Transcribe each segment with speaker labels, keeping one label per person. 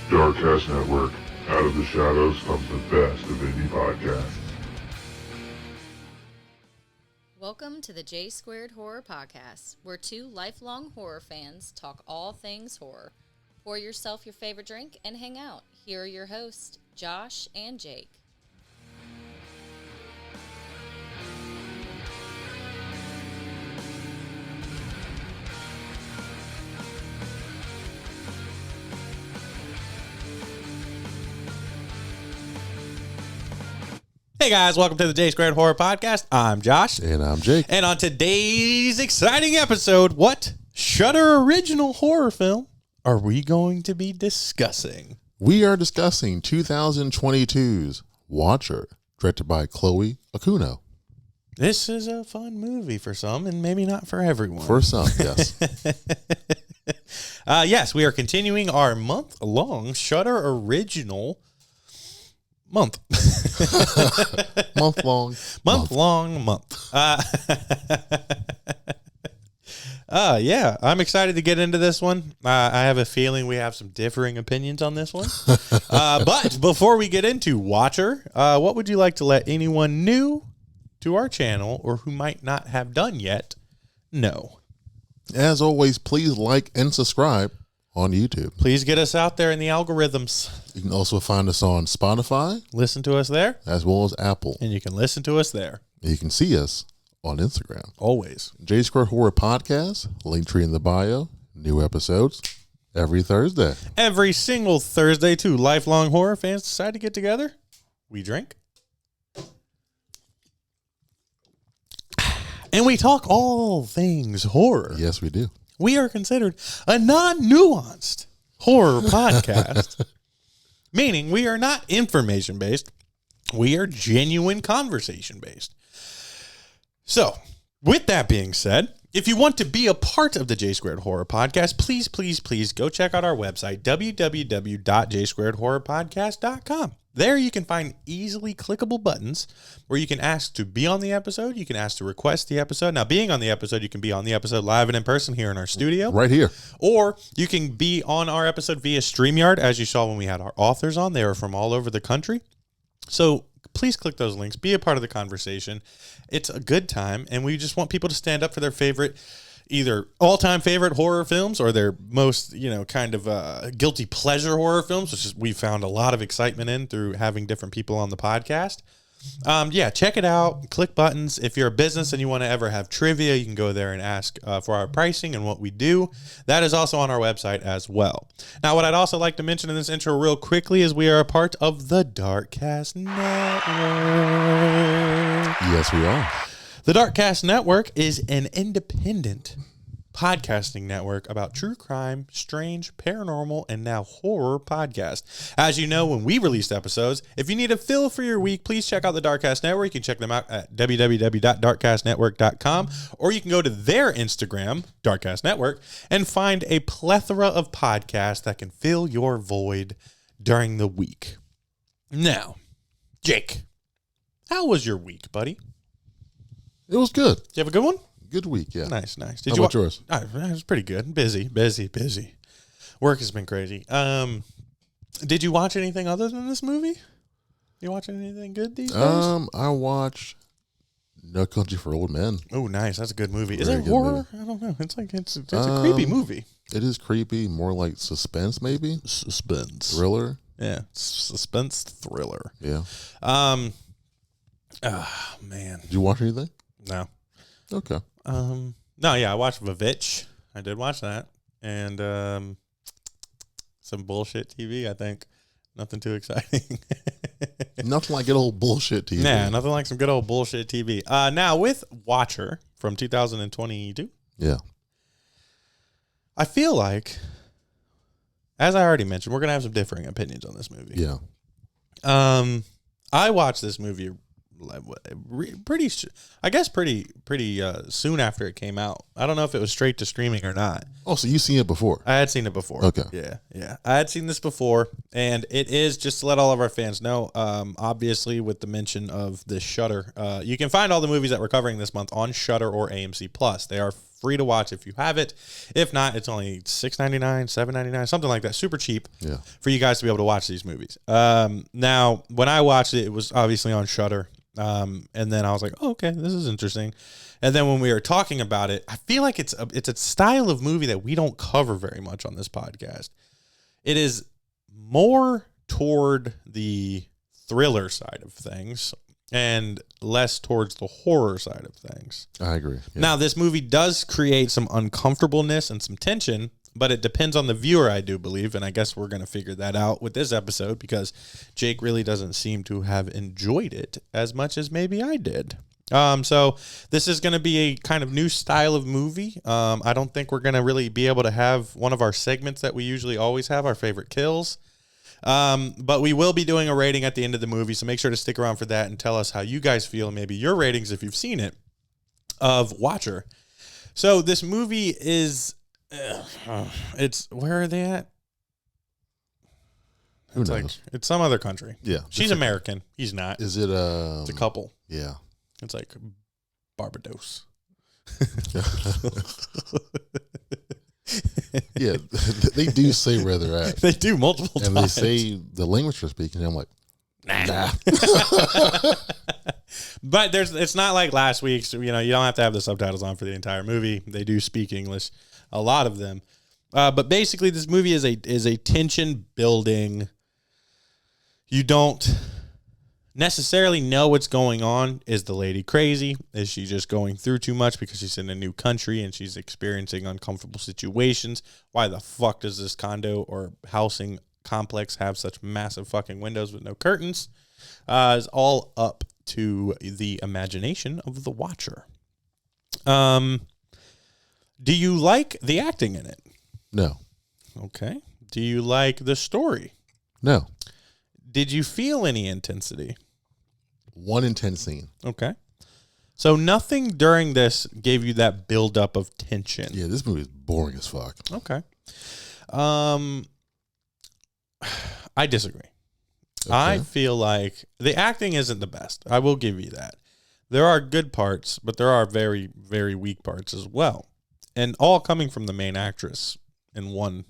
Speaker 1: Darkcast Network. Out of the shadows comes the best of indie podcasts.
Speaker 2: Welcome to the J Squared Horror Podcast, where two lifelong horror fans talk all things horror. Pour yourself your favorite drink and hang out. Here are your hosts, Josh and Jake.
Speaker 3: Hey guys, welcome to the J Squared Horror Podcast. I'm Josh.
Speaker 4: And I'm Jake.
Speaker 3: And on today's exciting episode, what Shudder original horror film are we going to be discussing?
Speaker 4: We are discussing 2022's Watcher, directed by Chloe Okuno.
Speaker 3: This is a fun movie for some and maybe not for everyone.
Speaker 4: For some, yes.
Speaker 3: Yes, we are continuing our month-long Shudder original month.
Speaker 4: Month-long.
Speaker 3: Month. Yeah, I'm excited to get into this one. I have a feeling we have some differing opinions on this one. But before we get into Watcher, what would you like to let anyone new to our channel or who might not have done yet know?
Speaker 4: As always, please like and subscribe on YouTube.
Speaker 3: Please get us out there in the algorithms.
Speaker 4: You can also find us on Spotify,
Speaker 3: Listen to us there,
Speaker 4: as well as Apple.
Speaker 3: and you can listen to us there.
Speaker 4: And you can see us on Instagram.
Speaker 3: Always.
Speaker 4: J Square Horror Podcast, link tree in the bio. New episodes every Thursday.
Speaker 3: Every single Thursday, two lifelong horror fans decide to get together. We drink. And we talk all things horror.
Speaker 4: Yes, we do.
Speaker 3: We are considered a non-nuanced horror podcast, meaning we are not information-based. We are genuine conversation-based. So, with that being said, if you want to be a part of the J Squared Horror Podcast, please go check out our website, www.jsquaredhorrorpodcast.com. There you can find easily clickable buttons where you can ask to be on the episode. You can ask to request the episode. Now, being on the episode, you can be on the episode live and in person here in our studio.
Speaker 4: Right here.
Speaker 3: Or you can be on our episode via StreamYard, as you saw when we had our authors on. They were from all over the country. So please click those links. Be a part of the conversation. It's a good time, and we just want people to stand up for their favorite, either all-time favorite horror films or their most, kind of guilty pleasure horror films, which is we found a lot of excitement in through having different people on the podcast. Check it out. Click buttons. If you're a business and you want to ever have trivia, you can go there and ask for our pricing and what we do. That is also on our website as well. Now, what I'd also like to mention in this intro real quickly is we are a part of the Darkcast Network.
Speaker 4: Yes, we are.
Speaker 3: The Darkcast Network is an independent podcasting network about true crime, strange, paranormal, and now horror podcasts. As you know, when we release episodes, if you need a fill for your week, please check out the Darkcast Network. You can check them out at www.darkcastnetwork.com, or you can go to their Instagram, Darkcast Network, and find a plethora of podcasts that can fill your void during the week. Now, Jake, how was your week, buddy?
Speaker 4: It was good.
Speaker 3: Did you have a good one?
Speaker 4: Good week, yeah.
Speaker 3: Nice.
Speaker 4: How about yours?
Speaker 3: It was pretty good. Busy. Work has been crazy. Did you watch anything other than this movie? You watching anything good these days?
Speaker 4: I watched No Country for Old Men.
Speaker 3: Oh, nice. That's a good movie. Is
Speaker 4: Very
Speaker 3: it
Speaker 4: good
Speaker 3: horror? I don't know. It's like it's a creepy movie.
Speaker 4: It is creepy, more like suspense, maybe
Speaker 3: Suspense.
Speaker 4: thriller.
Speaker 3: Yeah, suspense thriller.
Speaker 4: Yeah.
Speaker 3: Man.
Speaker 4: Did you watch anything?
Speaker 3: No.
Speaker 4: Okay.
Speaker 3: No. Yeah, I watched Vavitch. I did watch that, and some bullshit TV. I think nothing too exciting.
Speaker 4: Nothing like good old bullshit TV.
Speaker 3: Yeah, nothing like some good old bullshit TV. Now with Watcher from 2022,
Speaker 4: Yeah.
Speaker 3: I feel like, as I already mentioned, we're gonna have some differing opinions on this movie.
Speaker 4: Yeah.
Speaker 3: I watched this movie pretty soon after it came out. I don't know if it was straight to streaming or not.
Speaker 4: Oh, so you've seen it before?
Speaker 3: I had seen it before.
Speaker 4: Okay.
Speaker 3: Yeah. I had seen this before, and it is, just to let all of our fans know, obviously with the mention of the Shudder, you can find all the movies that we're covering this month on Shudder or AMC Plus. They are free to watch if you have it. If not, it's only $6.99, $7.99, something like that. Super cheap for you guys to be able to watch these movies. Now, when I watched it, it was obviously on Shudder. And then I was like, oh, okay, this is interesting. And then when we were talking about it, I feel like it's a style of movie that we don't cover very much on this podcast. It is more toward the thriller side of things and less towards the horror side of things.
Speaker 4: I agree. Yeah.
Speaker 3: Now, this movie does create some uncomfortableness and some tension, but it depends on the viewer, I do believe, and I guess we're going to figure that out with this episode because Jake really doesn't seem to have enjoyed it as much as maybe I did. So this is going to be a kind of new style of movie. I don't think we're going to really be able to have one of our segments that we usually always have, our favorite kills. But we will be doing a rating at the end of the movie, so make sure to stick around for that and tell us how you guys feel, and maybe your ratings if you've seen it, of Watcher. So this movie is, it's, where are they at?
Speaker 4: Who knows?
Speaker 3: It's some other country.
Speaker 4: Yeah.
Speaker 3: She's American. He's not.
Speaker 4: Is it
Speaker 3: It's a couple.
Speaker 4: Yeah.
Speaker 3: It's like Barbados.
Speaker 4: Yeah, they do say where they're at.
Speaker 3: They do multiple
Speaker 4: and
Speaker 3: times.
Speaker 4: And they say the language they're speaking, and I'm like, nah.
Speaker 3: But it's not like last week's, you don't have to have the subtitles on for the entire movie. They do speak English, a lot of them. But basically this movie is a tension building. You don't necessarily know what's going on. Is the lady crazy? Is she just going through too much because she's in a new country and she's experiencing uncomfortable situations? Why the fuck does this condo or housing complex have such massive fucking windows with no curtains? Is all up to the imagination of the watcher. Do you like the acting in it?
Speaker 4: No.
Speaker 3: Okay. Do you like the story?
Speaker 4: No.
Speaker 3: Did you feel any intensity?
Speaker 4: One intense scene.
Speaker 3: Okay. So nothing during this gave you that buildup of tension.
Speaker 4: Yeah, this movie is boring as fuck.
Speaker 3: Okay. I disagree.
Speaker 4: Okay.
Speaker 3: I feel like the acting isn't the best. I will give you that. There are good parts, but there are very, very weak parts as well. And all coming from the main actress in one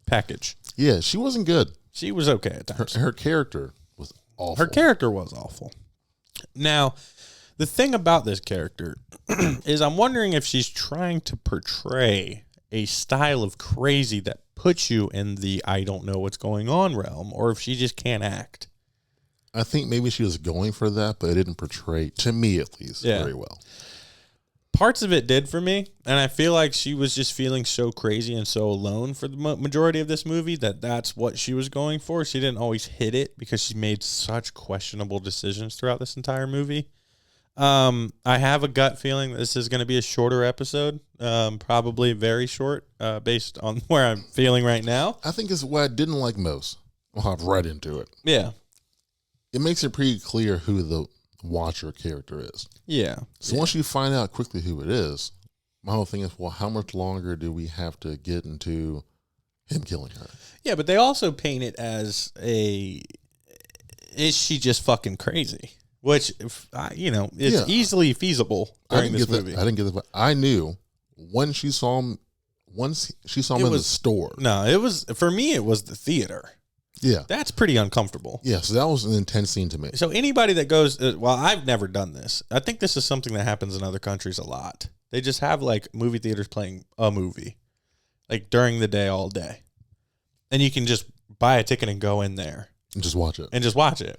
Speaker 3: package.
Speaker 4: Yeah, she wasn't good.
Speaker 3: She was okay at times.
Speaker 4: Her character was awful.
Speaker 3: Her character was awful. Now, the thing about this character is I'm wondering if she's trying to portray a style of crazy that puts you in the I don't know what's going on realm, or if she just can't act.
Speaker 4: I think maybe she was going for that, but it didn't portray, to me at least, very well.
Speaker 3: Parts of it did for me, and I feel like she was just feeling so crazy and so alone for the majority of this movie that's what she was going for. She didn't always hit it because she made such questionable decisions throughout this entire movie. I have a gut feeling this is going to be a shorter episode, probably very short, based on where I'm feeling right now.
Speaker 4: I think it's what I didn't like most. I'll hop right into it.
Speaker 3: Yeah.
Speaker 4: It makes it pretty clear who the Watcher character is.
Speaker 3: Yeah.
Speaker 4: So once you find out quickly who it is, my whole thing is, well, how much longer do we have to get into him killing her?
Speaker 3: Yeah, but they also paint it as is she just fucking crazy? Which, is easily feasible during this movie.
Speaker 4: I didn't get that. I knew once she saw him in the store.
Speaker 3: No, it was, for me, it was the theater.
Speaker 4: Yeah.
Speaker 3: That's pretty uncomfortable.
Speaker 4: Yeah, so that was an intense scene to me.
Speaker 3: So anybody that goes, I've never done this. I think this is something that happens in other countries a lot. They just have like movie theaters playing a movie, like during the day, all day. And you can just buy a ticket and go in there.
Speaker 4: And just watch it.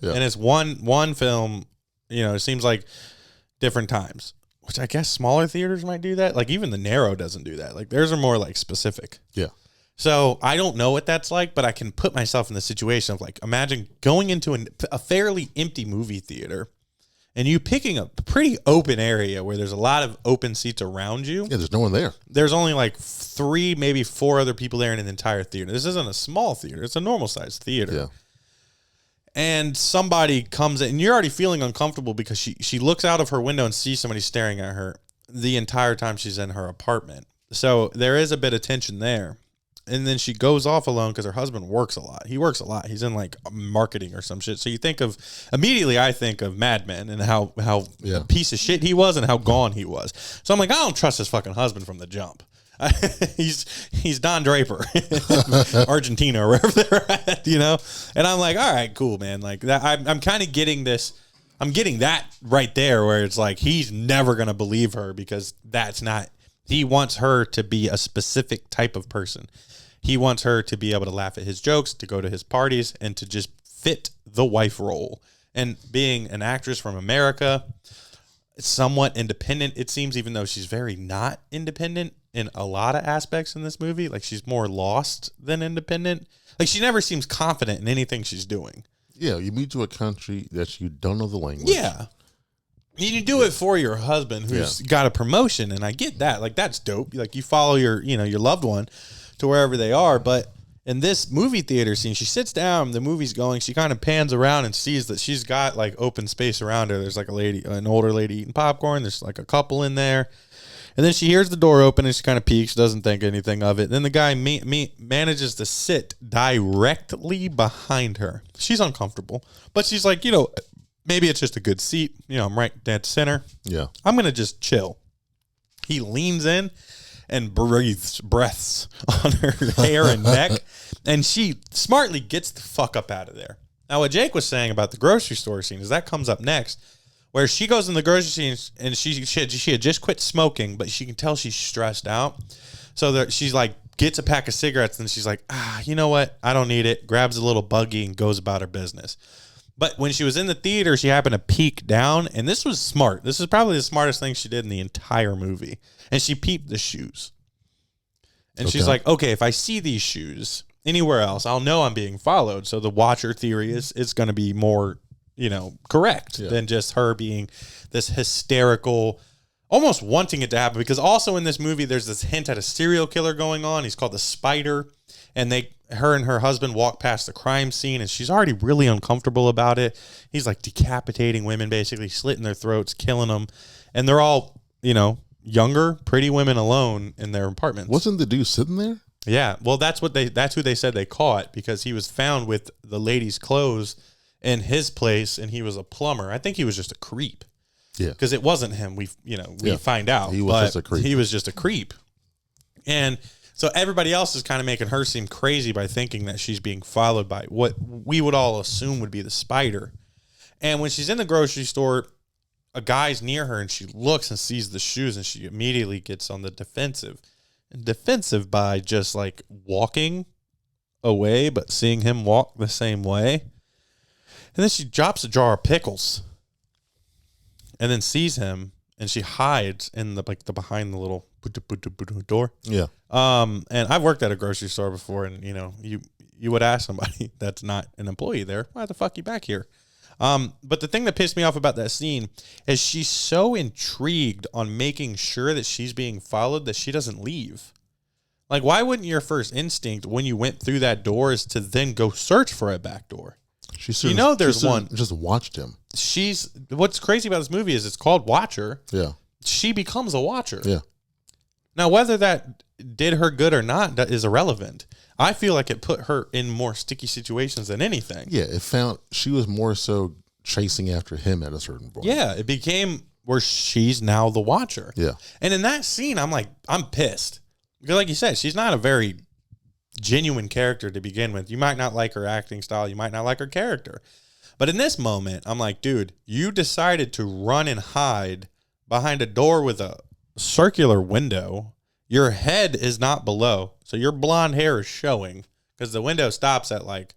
Speaker 3: Yeah. And it's one film, it seems like different times, which I guess smaller theaters might do that. Like even the Narrow doesn't do that. Like theirs are more like specific.
Speaker 4: Yeah.
Speaker 3: So I don't know what that's like, but I can put myself in the situation of like, imagine going into a fairly empty movie theater and you picking a pretty open area where there's a lot of open seats around you.
Speaker 4: Yeah, there's no one there.
Speaker 3: There's only like 3, maybe 4 other people there in an entire theater. This isn't a small theater. It's a normal sized theater.
Speaker 4: Yeah.
Speaker 3: And somebody comes in and you're already feeling uncomfortable because she looks out of her window and sees somebody staring at her the entire time she's in her apartment. So there is a bit of tension there. and then she goes off alone because her husband works a lot. He works a lot. He's in like marketing or some shit. So you immediately I think of Mad Men and how a piece of shit he was and how gone he was. So I'm like, I don't trust his fucking husband from the jump. He's Don Draper, Argentina or wherever they're at, you know? And I'm like, all right, cool, man. Like that, I'm kind of getting this. I'm getting that right there where it's like, he's never going to believe her because that's not, he wants her to be a specific type of person. He wants her to be able to laugh at his jokes, to go to his parties, and to just fit the wife role. And being an actress from America, somewhat independent, it seems, even though she's very not independent in a lot of aspects in this movie. Like, she's more lost than independent. Like, she never seems confident in anything she's doing.
Speaker 4: Yeah, you move to a country that you don't know the language.
Speaker 3: Yeah. You do it for your husband who's got a promotion, and I get that. Like, that's dope. Like, you follow your loved one to wherever they are. But in this movie theater scene, she sits down, the movie's going, she kind of pans around and sees that she's got like open space around her. There's like an older lady eating popcorn. There's like a couple in there. And then she hears the door open and she kind of peeks, doesn't think anything of it. Then the guy manages to sit directly behind her. She's uncomfortable, but she's like, maybe it's just a good seat. I'm right dead center.
Speaker 4: Yeah.
Speaker 3: I'm going to just chill. He leans in and breaths on her hair and neck. And she smartly gets the fuck up out of there. Now, what Jake was saying about the grocery store scene is that comes up next, where she goes in the grocery scene and she had just quit smoking, but she can tell she's stressed out. So she's like, gets a pack of cigarettes and she's like, you know what? I don't need it. Grabs a little buggy and goes about her business. But when she was in the theater, she happened to peek down, and this was smart. This is probably the smartest thing she did in the entire movie. And she peeped the shoes. And she's like, okay, if I see these shoes anywhere else, I'll know I'm being followed. So the watcher theory is going to be more, correct than just her being this hysterical, almost wanting it to happen. Because also in this movie, there's this hint at a serial killer going on. He's called the Spider. And her and her husband walk past the crime scene, and she's already really uncomfortable about it. He's like decapitating women, basically slitting their throats, killing them. And they're all, younger, pretty women alone in their apartments.
Speaker 4: Wasn't the dude sitting there?
Speaker 3: Yeah. Well, that's who they said they caught, because he was found with the lady's clothes in his place, and he was a plumber. I think he was just a creep.
Speaker 4: Yeah.
Speaker 3: Because it wasn't him. We find out.
Speaker 4: He was just a creep.
Speaker 3: He was just a creep. And so everybody else is kind of making her seem crazy by thinking that she's being followed by what we would all assume would be the Spider. And when she's in the grocery store, a guy's near her and she looks and sees the shoes, and she immediately gets on the defensive. And defensive by just like walking away, but seeing him walk the same way. And then she drops a jar of pickles and then sees him, and she hides in the behind the little door.
Speaker 4: Yeah.
Speaker 3: And I've worked at a grocery store before, and you would ask somebody that's not an employee there, why the fuck you back here? But the thing that pissed me off about that scene is she's so intrigued on making sure that she's being followed that she doesn't leave. Like, why wouldn't your first instinct when you went through that door is to then go search for a back door? There's one.
Speaker 4: Just watched him.
Speaker 3: What's crazy about this movie is it's called Watcher.
Speaker 4: Yeah.
Speaker 3: She becomes a watcher.
Speaker 4: Yeah.
Speaker 3: Now, whether that did her good or not, that is irrelevant. I feel like it put her in more sticky situations than anything.
Speaker 4: Yeah, she was more so chasing after him at a certain point.
Speaker 3: Yeah, it became where she's now the watcher.
Speaker 4: Yeah.
Speaker 3: And in that scene, I'm pissed. Because like you said, she's not a very genuine character to begin with. You might not like her acting style. You might not like her character. But in this moment, I'm like, dude, you decided to run and hide behind a door with a circular window. Your head is not below, so your blonde hair is showing because the window stops at like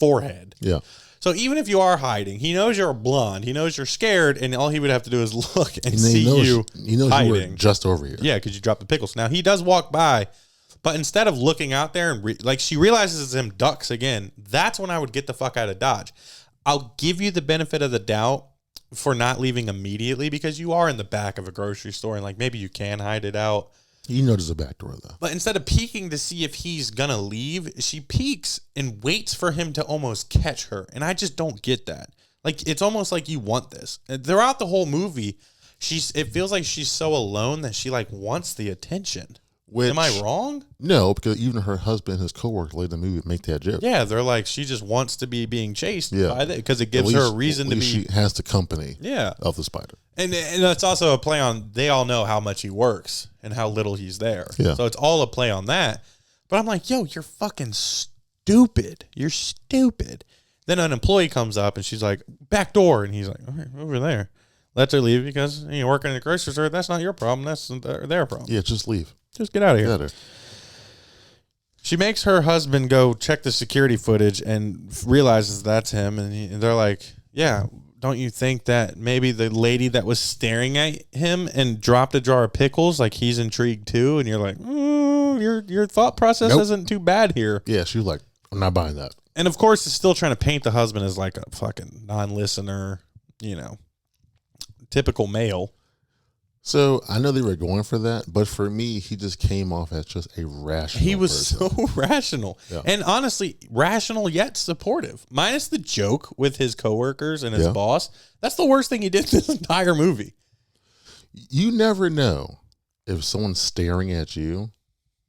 Speaker 3: forehead.
Speaker 4: Yeah.
Speaker 3: So even if you are hiding, he knows you're blonde. He knows you're scared, and all he would have to do is look and see you
Speaker 4: He knows
Speaker 3: hiding.
Speaker 4: you were just over here.
Speaker 3: Yeah, because you dropped the pickles. Now, he does walk by, but instead of looking out there and she realizes it's him, ducks again. That's when I would get the fuck out of Dodge. I'll give you the benefit of the doubt for not leaving immediately because you are in the back of a grocery store, and like maybe you can hide it out.
Speaker 4: You know there's a back door, though.
Speaker 3: But instead of peeking to see if he's going to leave, she peeks and waits for him to almost catch her. And I just don't get that. Like, it's almost like you want this. And throughout the whole movie, it feels like she's so alone that she, like, wants the attention. Am I wrong?
Speaker 4: No, because even her husband and his coworker later in the movie make that joke.
Speaker 3: Yeah, they're like, she just wants to be being chased
Speaker 4: Yeah.
Speaker 3: by that because it
Speaker 4: At
Speaker 3: gives her a
Speaker 4: least-
Speaker 3: reason
Speaker 4: at
Speaker 3: to be.
Speaker 4: least she has the company
Speaker 3: Yeah.
Speaker 4: of the spider.
Speaker 3: And that's also a play on, they all know how much he works and how little he's there.
Speaker 4: Yeah.
Speaker 3: So it's all a play on that. But I'm like, yo, you're fucking stupid. You're stupid. Then an employee comes up and she's like, back door. And he's like, okay, over there. Let her leave because you're working in the grocery store. That's not your problem. That's their problem.
Speaker 4: Yeah, just leave.
Speaker 3: Just get out of here.
Speaker 4: Get her.
Speaker 3: She makes her husband go check the security footage and realizes that's him. And they're like, yeah, don't you think that maybe the lady that was staring at him and dropped a jar of pickles, like he's intrigued too? And you're like, your thought process
Speaker 4: Nope.
Speaker 3: isn't too bad here.
Speaker 4: Yeah, she was like, I'm not buying that.
Speaker 3: And of course, it's still trying to paint the husband as like a fucking non-listener, typical male.
Speaker 4: So I know they were going for that, but for me, he just came off as just a rational
Speaker 3: He was
Speaker 4: person.
Speaker 3: so rational.
Speaker 4: Yeah.
Speaker 3: And honestly, rational yet supportive. Minus the joke with his coworkers and his
Speaker 4: Yeah.
Speaker 3: boss. That's the worst thing he did this entire movie.
Speaker 4: You never know if someone's staring at you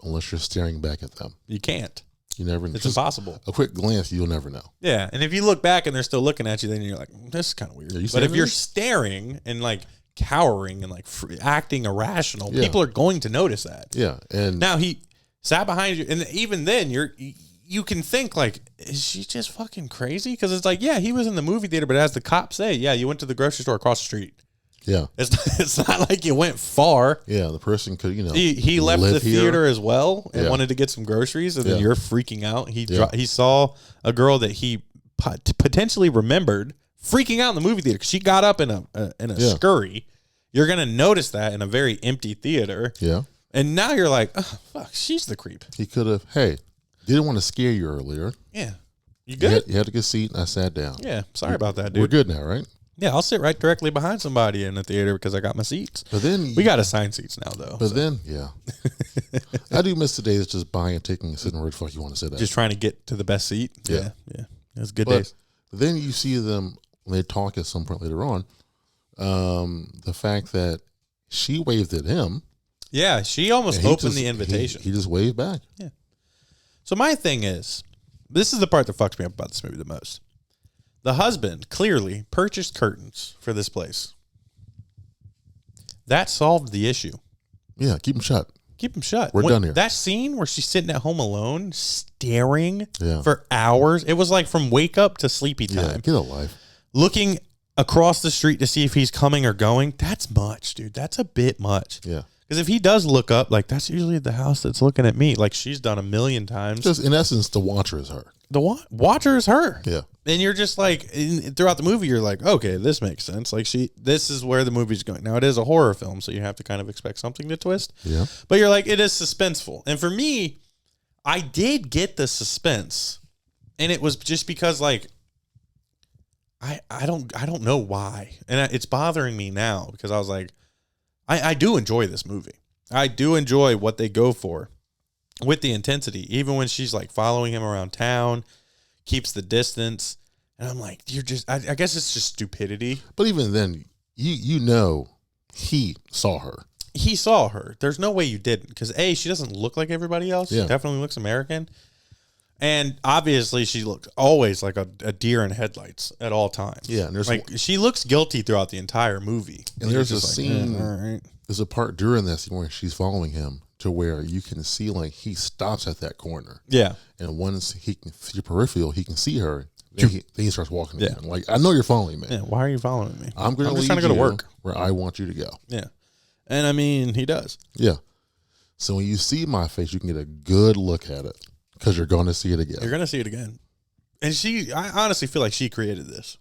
Speaker 4: unless you're staring back at them.
Speaker 3: You can't.
Speaker 4: You never know.
Speaker 3: It's
Speaker 4: Just
Speaker 3: impossible.
Speaker 4: a quick glance, you'll never know.
Speaker 3: Yeah. And if you look back and they're still looking at you, then you're like, this is kind of weird.
Speaker 4: Are you
Speaker 3: But
Speaker 4: staring
Speaker 3: if
Speaker 4: at
Speaker 3: you're
Speaker 4: me?
Speaker 3: staring and like cowering and like acting irrational,
Speaker 4: Yeah.
Speaker 3: people are going to notice that.
Speaker 4: Yeah, and
Speaker 3: Now he sat behind you, and even then you can think like, is she just fucking crazy? Because it's like, yeah, he was in the movie theater, but as the cops say, yeah, you went to the grocery store across the street.
Speaker 4: yeah,
Speaker 3: It's not like you went far.
Speaker 4: yeah, the person could,
Speaker 3: He left
Speaker 4: live
Speaker 3: the
Speaker 4: here.
Speaker 3: theater as well and
Speaker 4: Yeah.
Speaker 3: wanted to get some groceries, and then
Speaker 4: Yeah.
Speaker 3: you're freaking out.
Speaker 4: Yeah.
Speaker 3: He saw a girl that he potentially remembered freaking out in the movie theater because she got up in a
Speaker 4: Yeah.
Speaker 3: scurry. You're gonna notice that in a very empty theater,
Speaker 4: Yeah,
Speaker 3: and now you're like, oh, fuck, she's the creep.
Speaker 4: he could have. Hey, didn't want to scare you earlier.
Speaker 3: Yeah, you
Speaker 4: You
Speaker 3: good?
Speaker 4: had a good seat, and I sat down.
Speaker 3: Yeah, sorry about that,
Speaker 4: We're
Speaker 3: dude.
Speaker 4: good now, right?
Speaker 3: Yeah, I'll sit right directly behind somebody in the theater because I got my seats.
Speaker 4: But then
Speaker 3: We got assigned seats now, though.
Speaker 4: But
Speaker 3: so
Speaker 4: then, yeah, I do miss the days of just buying and taking and sitting where the fuck you want to sit at.
Speaker 3: just trying to get to the best seat.
Speaker 4: Yeah.
Speaker 3: yeah. It was good
Speaker 4: But
Speaker 3: days.
Speaker 4: then you see them when they talk at some point later on. The fact that she waved at him.
Speaker 3: Yeah, she almost
Speaker 4: and he
Speaker 3: opened
Speaker 4: just-
Speaker 3: the invitation.
Speaker 4: He just waved back.
Speaker 3: So my thing is, this is the part that fucks me up about this movie the most. The husband clearly purchased curtains for this place. That solved the issue.
Speaker 4: Yeah, keep him shut.
Speaker 3: Keep them shut.
Speaker 4: We're done here.
Speaker 3: That scene where she's sitting at home alone, staring
Speaker 4: Yeah.
Speaker 3: for hours. It was like from wake up to sleepy
Speaker 4: Yeah,
Speaker 3: time.
Speaker 4: get a life.
Speaker 3: Looking across the street to see if he's coming or going. That's much, dude. That's a bit much.
Speaker 4: Yeah,
Speaker 3: Because if he does look up, like that's usually the house that's looking at me. Like she's done a million times.
Speaker 4: just in essence, the watcher is her.
Speaker 3: The watcher is her.
Speaker 4: Yeah,
Speaker 3: And you're just like, throughout the movie, you're like, okay, this makes sense. Like this is where the movie's going. Now it is a horror film, so you have to kind of expect something to twist.
Speaker 4: yeah,
Speaker 3: But you're like, it is suspenseful. And for me, I did get the suspense. And it was just because like, I don't know why. And it's bothering me now because I was like, I do enjoy this movie. I do enjoy what they go for with the intensity, even when she's like following him around town, keeps the distance. And I'm like, you're just, I guess it's just stupidity.
Speaker 4: but even then, you know, he saw her.
Speaker 3: He saw her. There's no way you didn't. Because A, she doesn't look like everybody else.
Speaker 4: Yeah.
Speaker 3: She definitely looks American. And obviously she looked always like a deer in headlights at all times.
Speaker 4: Yeah, and there's
Speaker 3: like she looks guilty throughout the entire movie.
Speaker 4: And there's
Speaker 3: you're
Speaker 4: a
Speaker 3: just
Speaker 4: scene-
Speaker 3: all right.
Speaker 4: There's a part during that scene where she's following him to where you can see like he stops at that corner,
Speaker 3: Yeah.
Speaker 4: and once he can see peripheral, he can see her. Then he starts walking
Speaker 3: Yeah.
Speaker 4: again. Like, I know you're following me.
Speaker 3: Yeah. Why are you following me?
Speaker 4: I'm going to
Speaker 3: just
Speaker 4: lead
Speaker 3: trying to go to
Speaker 4: you
Speaker 3: work.
Speaker 4: where I want you to go.
Speaker 3: Yeah. And I mean, he does.
Speaker 4: Yeah. So when you see my face, you can get a good look at it because you're going to see it again.
Speaker 3: You're going to see it again. And I honestly feel like she created this.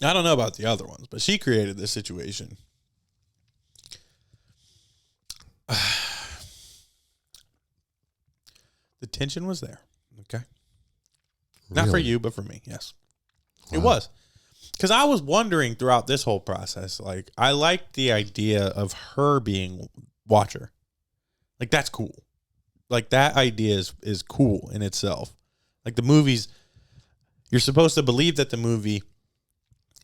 Speaker 3: I don't know about the other ones, but she created this situation. The tension was there. Okay. Not for
Speaker 4: Really?
Speaker 3: you, but for me. Yes. It
Speaker 4: Wow.
Speaker 3: was. Because I was wondering throughout this whole process, like, I liked the idea of her being Watcher. Like, that's cool. Like, that idea is cool in itself. Like, the movies, you're supposed to believe that the movie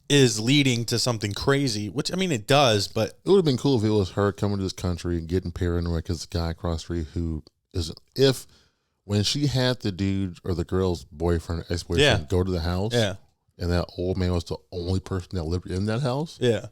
Speaker 3: is leading to something crazy, which, I mean, it does, but
Speaker 4: It would have been cool if it was her coming to this country and getting paranoid because the guy across the street who isn't. If when she had the dude or the girl's boyfriend, or ex-boyfriend,
Speaker 3: Yeah.
Speaker 4: go to the house,
Speaker 3: yeah,
Speaker 4: and that old man was the only person that lived in that house,
Speaker 3: yeah,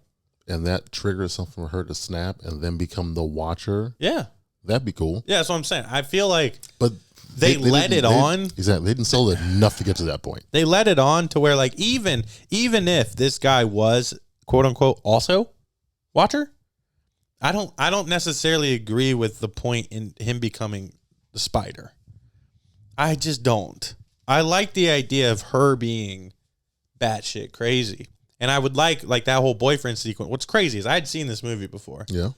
Speaker 4: and that triggered something for her to snap and then become the watcher,
Speaker 3: yeah.
Speaker 4: that'd be cool.
Speaker 3: Yeah, that's what I'm saying. I feel like
Speaker 4: But
Speaker 3: They let
Speaker 4: didn't-
Speaker 3: it on.
Speaker 4: Exactly. They didn't sell it enough to get to that point.
Speaker 3: they let it on to where, like, even if this guy was, quote unquote, also Watcher, I don't necessarily agree with the point in him becoming the Spider. I just don't. I like the idea of her being batshit crazy. And I would like that whole boyfriend sequence. What's crazy is I had seen this movie before.
Speaker 4: Yeah.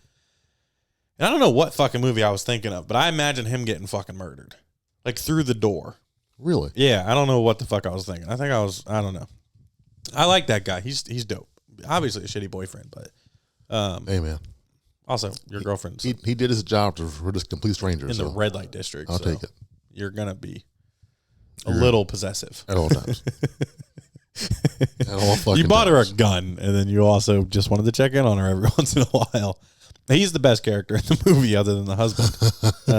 Speaker 3: And I don't know what fucking movie I was thinking of, but I imagine him getting fucking murdered. Like through the door.
Speaker 4: Really?
Speaker 3: Yeah, I don't know what the fuck I was thinking. I don't know. I like that guy. He's dope. Obviously a shitty boyfriend, but
Speaker 4: Hey, man.
Speaker 3: also your girlfriend's
Speaker 4: He did his job for just complete strangers.
Speaker 3: in the
Speaker 4: so
Speaker 3: red light district.
Speaker 4: I'll
Speaker 3: so
Speaker 4: take it.
Speaker 3: You're gonna be a little possessive.
Speaker 4: At all times. At all fucking
Speaker 3: You bought her a
Speaker 4: times.
Speaker 3: gun, and then you also just wanted to check in on her every once in a while. He's the best character in the movie, other than the husband,